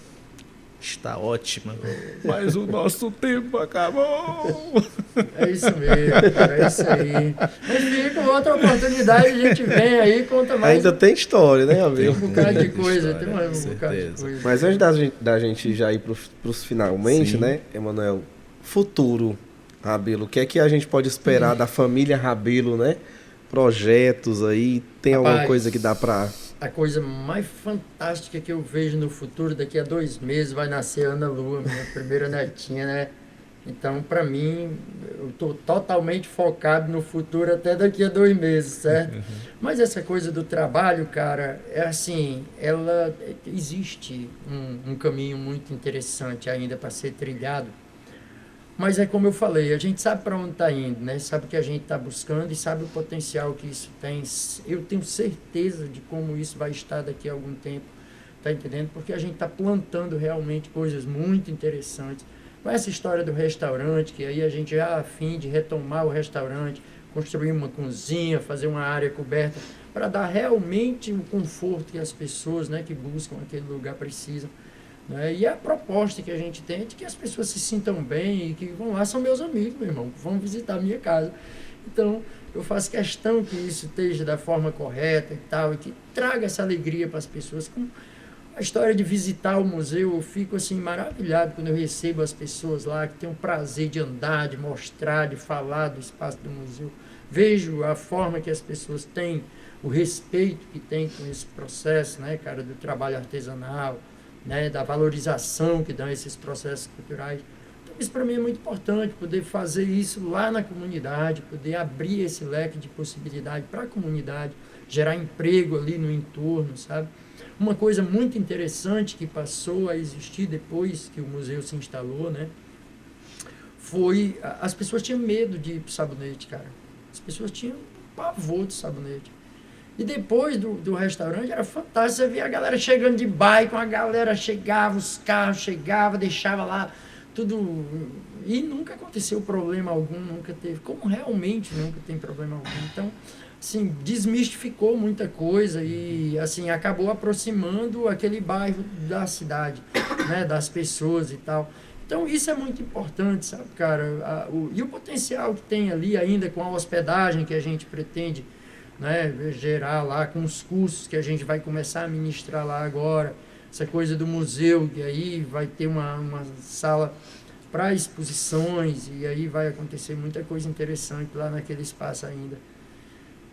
[SPEAKER 1] está ótima, mas o nosso tempo acabou.
[SPEAKER 3] É isso mesmo, cara, é isso aí. Mas fica outra oportunidade, a gente vem aí, conta mais.
[SPEAKER 2] Ainda tem história, né, Rabelo?
[SPEAKER 3] Um bocado de coisa, tem um bocado de coisa.
[SPEAKER 2] Mas antes da gente já ir pros finalmente, sim, né, Emanuel, futuro, Rabelo, o que é que a gente pode esperar da família Rabelo, né? Projetos aí, tem alguma coisa que dá pra...
[SPEAKER 3] A coisa mais fantástica que eu vejo no futuro, daqui a 2 meses vai nascer Ana Lua, minha primeira netinha, né? Então, para mim, eu estou totalmente focado no futuro até daqui a 2 meses, certo? Mas essa coisa do trabalho, cara, é assim, ela existe um caminho muito interessante ainda para ser trilhado. Mas é como eu falei, a gente sabe para onde está indo, né? Sabe o que a gente está buscando e sabe o potencial que isso tem. Eu tenho certeza de como isso vai estar daqui a algum tempo, tá entendendo? Porque a gente está plantando realmente coisas muito interessantes. Com essa história do restaurante, que aí a gente já a fim de retomar o restaurante, construir uma cozinha, fazer uma área coberta, para dar realmente o conforto que as pessoas, né, que buscam aquele lugar precisam. Né? E a proposta que a gente tem é de que as pessoas se sintam bem e que vão lá, são meus amigos, meu irmão, vão visitar a minha casa. Então, eu faço questão que isso esteja da forma correta e tal, e que traga essa alegria para as pessoas. Com a história de visitar o museu, eu fico assim maravilhado quando eu recebo as pessoas lá, que têm o prazer de andar, de mostrar, de falar do espaço do museu. Vejo a forma que as pessoas têm, o respeito que têm com esse processo, né, cara, do trabalho artesanal, né, da valorização que dão esses processos culturais. Então, isso para mim é muito importante, poder fazer isso lá na comunidade, poder abrir esse leque de possibilidade para a comunidade, gerar emprego ali no entorno, sabe? Uma coisa muito interessante que passou a existir depois que o museu se instalou, né, foi... As pessoas tinham medo de ir para o sabonete, cara. As pessoas tinham pavor de sabonete. E depois do restaurante era fantástico, você via a galera chegando de bike, a galera chegava, os carros chegavam, deixava lá tudo, e nunca aconteceu problema algum, nunca teve, como realmente nunca tem problema algum. Então, assim, desmistificou muita coisa e, assim, acabou aproximando aquele bairro da cidade, né, das pessoas e tal. Então, isso é muito importante, sabe, cara? E o potencial que tem ali ainda com a hospedagem que a gente pretende, né, gerar lá, com os cursos que a gente vai começar a ministrar lá agora, essa coisa do museu, que aí vai ter uma sala para exposições, e aí vai acontecer muita coisa interessante lá naquele espaço ainda.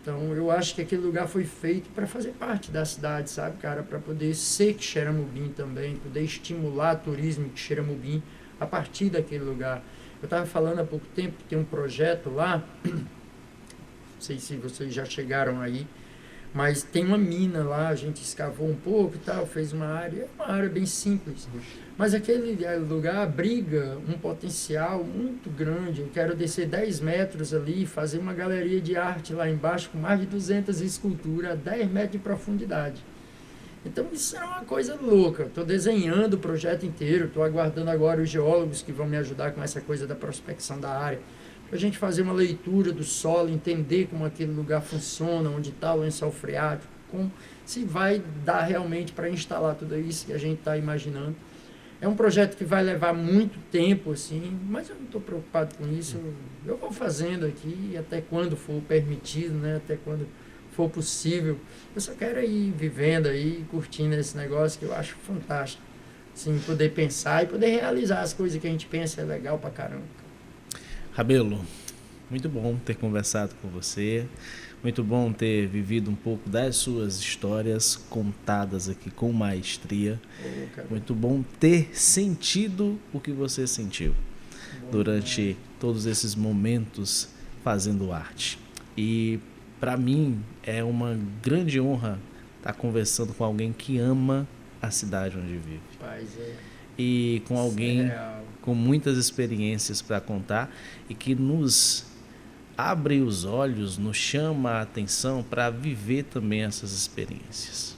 [SPEAKER 3] Então, eu acho que aquele lugar foi feito para fazer parte da cidade, sabe, cara? Para poder ser Quixeramobim também, poder estimular turismo em Quixeramobim a partir daquele lugar. Eu estava falando há pouco tempo que tem um projeto lá, não sei se vocês já chegaram aí, mas tem uma mina lá, a gente escavou um pouco e tal, fez uma área bem simples. Mas aquele lugar abriga um potencial muito grande. Eu quero descer 10 metros ali e fazer uma galeria de arte lá embaixo com mais de 200 esculturas a 10 metros de profundidade. Então isso é uma coisa louca. Estou desenhando o projeto inteiro, estou aguardando agora os geólogos que vão me ajudar com essa coisa da prospecção da área, para a gente fazer uma leitura do solo, entender como aquele lugar funciona, onde está o lençol freático, como se vai dar realmente para instalar tudo isso que a gente está imaginando. É um projeto que vai levar muito tempo, assim, mas eu não estou preocupado com isso. Eu vou fazendo aqui até quando for permitido, né? Até quando for possível. Eu só quero ir vivendo aí, curtindo esse negócio que eu acho fantástico. Assim, poder pensar e poder realizar as coisas que a gente pensa é legal pra caramba.
[SPEAKER 1] Rabelo, muito bom ter conversado com você, muito bom ter vivido um pouco das suas histórias contadas aqui com maestria, muito bom ter sentido o que você sentiu durante todos esses momentos fazendo arte. E para mim é uma grande honra estar conversando com alguém que ama a cidade onde vive. E com alguém com muitas experiências para contar e que nos abre os olhos, nos chama a atenção para viver também essas experiências.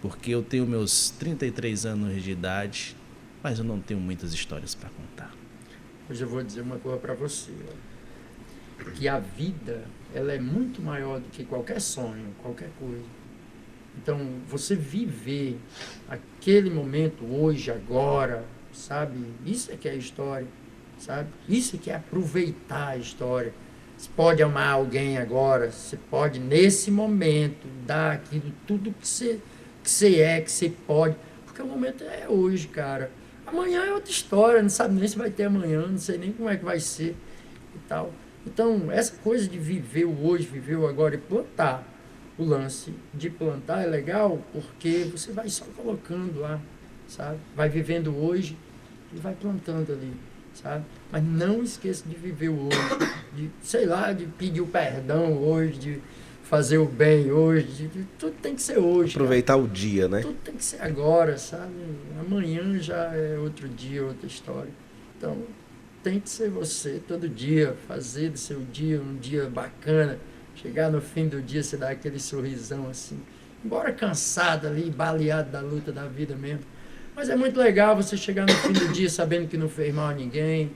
[SPEAKER 1] Porque eu tenho meus 33 anos de idade, mas eu não tenho muitas histórias para contar.
[SPEAKER 3] Hoje eu vou dizer uma coisa para você, que a vida ela é muito maior do que qualquer sonho, qualquer coisa. Então, você viver aquele momento hoje, agora, sabe? Isso é que é a história, sabe? Isso é que é aproveitar a história. Você pode amar alguém agora, você pode, nesse momento, dar aquilo, tudo que você pode, porque o momento é hoje, cara. Amanhã é outra história, não sabe nem se vai ter amanhã, não sei nem como é que vai ser e tal. Então, essa coisa de viver o hoje, viver o agora e plantar, o lance de plantar é legal porque você vai só colocando lá, sabe? Vai vivendo hoje e vai plantando ali, sabe? Mas não esqueça de viver o hoje, de, sei lá, de pedir o perdão hoje, de fazer o bem hoje, tudo tem que ser hoje.
[SPEAKER 2] Aproveitar
[SPEAKER 3] cara.
[SPEAKER 2] O dia, né?
[SPEAKER 3] Tudo tem que ser agora, sabe? Amanhã já é outro dia, outra história. Então, tem que ser você todo dia, fazer do seu dia um dia bacana. Chegar no fim do dia, você dá aquele sorrisão assim. Embora cansado ali, baleado da luta da vida mesmo. Mas é muito legal você chegar no fim do dia sabendo que não fez mal a ninguém,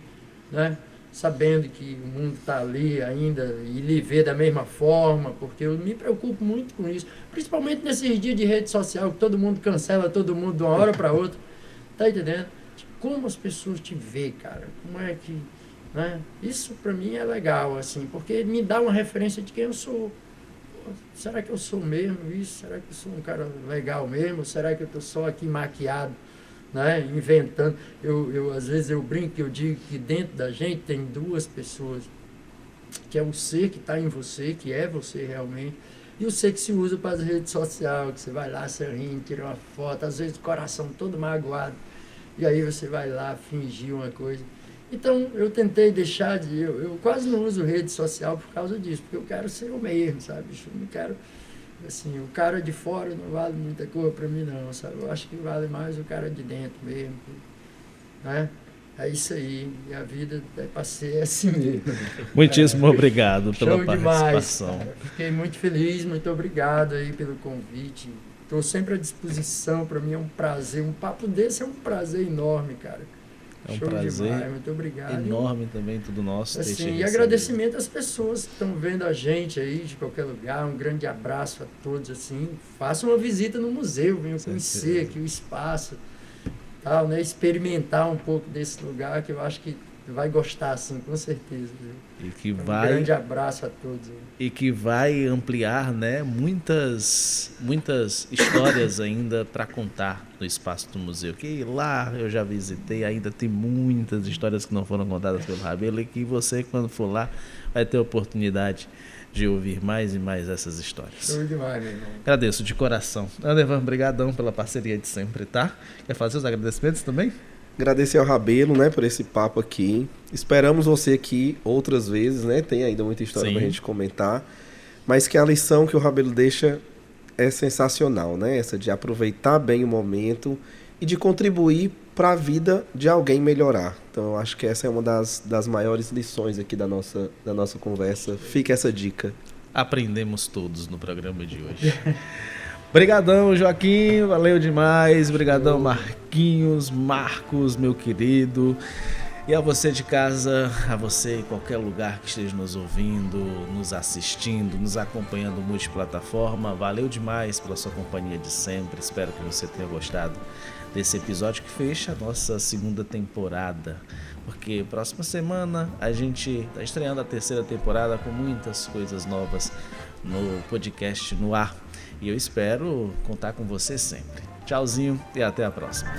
[SPEAKER 3] né? Sabendo que o mundo está ali ainda e lhe vê da mesma forma, porque eu me preocupo muito com isso. Principalmente nesses dias de rede social, que todo mundo cancela todo mundo de uma hora para outra. Tá entendendo? Como as pessoas te veem, cara. Como é que... né? Isso para mim é legal, assim, porque me dá uma referência de quem eu sou. Será que eu sou mesmo isso? Será que eu sou um cara legal mesmo? Será que eu estou só aqui maquiado, né? Inventando? Às vezes eu brinco, eu digo que dentro da gente tem duas pessoas, que é o ser que está em você, que é você realmente, e o ser que se usa para as redes sociais, que você vai lá, você ri, tira uma foto, às vezes o coração todo magoado, e aí você vai lá fingir uma coisa. Então, eu tentei deixar de... Eu quase não uso rede social por causa disso, porque eu quero ser eu mesmo, sabe? Eu não quero... Assim, o cara de fora não vale muita coisa para mim, não, sabe? Eu acho que vale mais o cara de dentro mesmo, né? É isso aí. E a vida é para ser assim mesmo.
[SPEAKER 1] Muitíssimo obrigado pela
[SPEAKER 3] Show
[SPEAKER 1] participação.
[SPEAKER 3] Demais, fiquei muito feliz, muito obrigado aí pelo convite. Estou sempre à disposição, para mim é um prazer. Um papo desse é um prazer enorme, cara.
[SPEAKER 1] É um prazer
[SPEAKER 3] demais, muito obrigado.
[SPEAKER 1] enorme também, tudo nosso.
[SPEAKER 3] Assim, e agradecimento às pessoas que estão vendo a gente aí de qualquer lugar. Um grande abraço a todos. Assim, façam uma visita no museu, venham conhecer aqui o espaço, tal, né? Experimentar um pouco desse lugar, que eu acho que vai gostar, assim, com certeza. Viu?
[SPEAKER 1] E que
[SPEAKER 3] um
[SPEAKER 1] vai,
[SPEAKER 3] grande abraço a todos. Viu?
[SPEAKER 1] E que vai ampliar, né, muitas histórias ainda para contar no espaço do museu. Que lá eu já visitei, ainda tem muitas histórias que não foram contadas pelo Rabelo e que você, quando for lá, vai ter a oportunidade de ouvir mais e mais essas histórias.
[SPEAKER 3] Show demais, meu irmão.
[SPEAKER 1] Agradeço de coração. Andervan, brigadão pela parceria de sempre, tá? Quer fazer os agradecimentos também?
[SPEAKER 2] Agradecer ao Rabelo, né, por esse papo aqui. Esperamos você aqui outras vezes, né? Tem ainda muita história pra gente comentar. Mas que a lição que o Rabelo deixa é sensacional, né? Essa de aproveitar bem o momento e de contribuir para a vida de alguém melhorar. Então eu acho que essa é uma das maiores lições aqui da nossa conversa. Fica essa dica.
[SPEAKER 1] Aprendemos todos no programa de hoje. Obrigadão, Joaquim, valeu demais. Obrigadão, Marquinhos, Marcos, meu querido. E a você de casa, a você em qualquer lugar que esteja nos ouvindo, nos assistindo, nos acompanhando multiplataforma, valeu demais pela sua companhia de sempre. Espero que você tenha gostado desse episódio que fecha a nossa segunda temporada. Porque próxima semana a gente está estreando a terceira temporada com muitas coisas novas no podcast no ar. E eu espero contar com você sempre. Tchauzinho e até a próxima.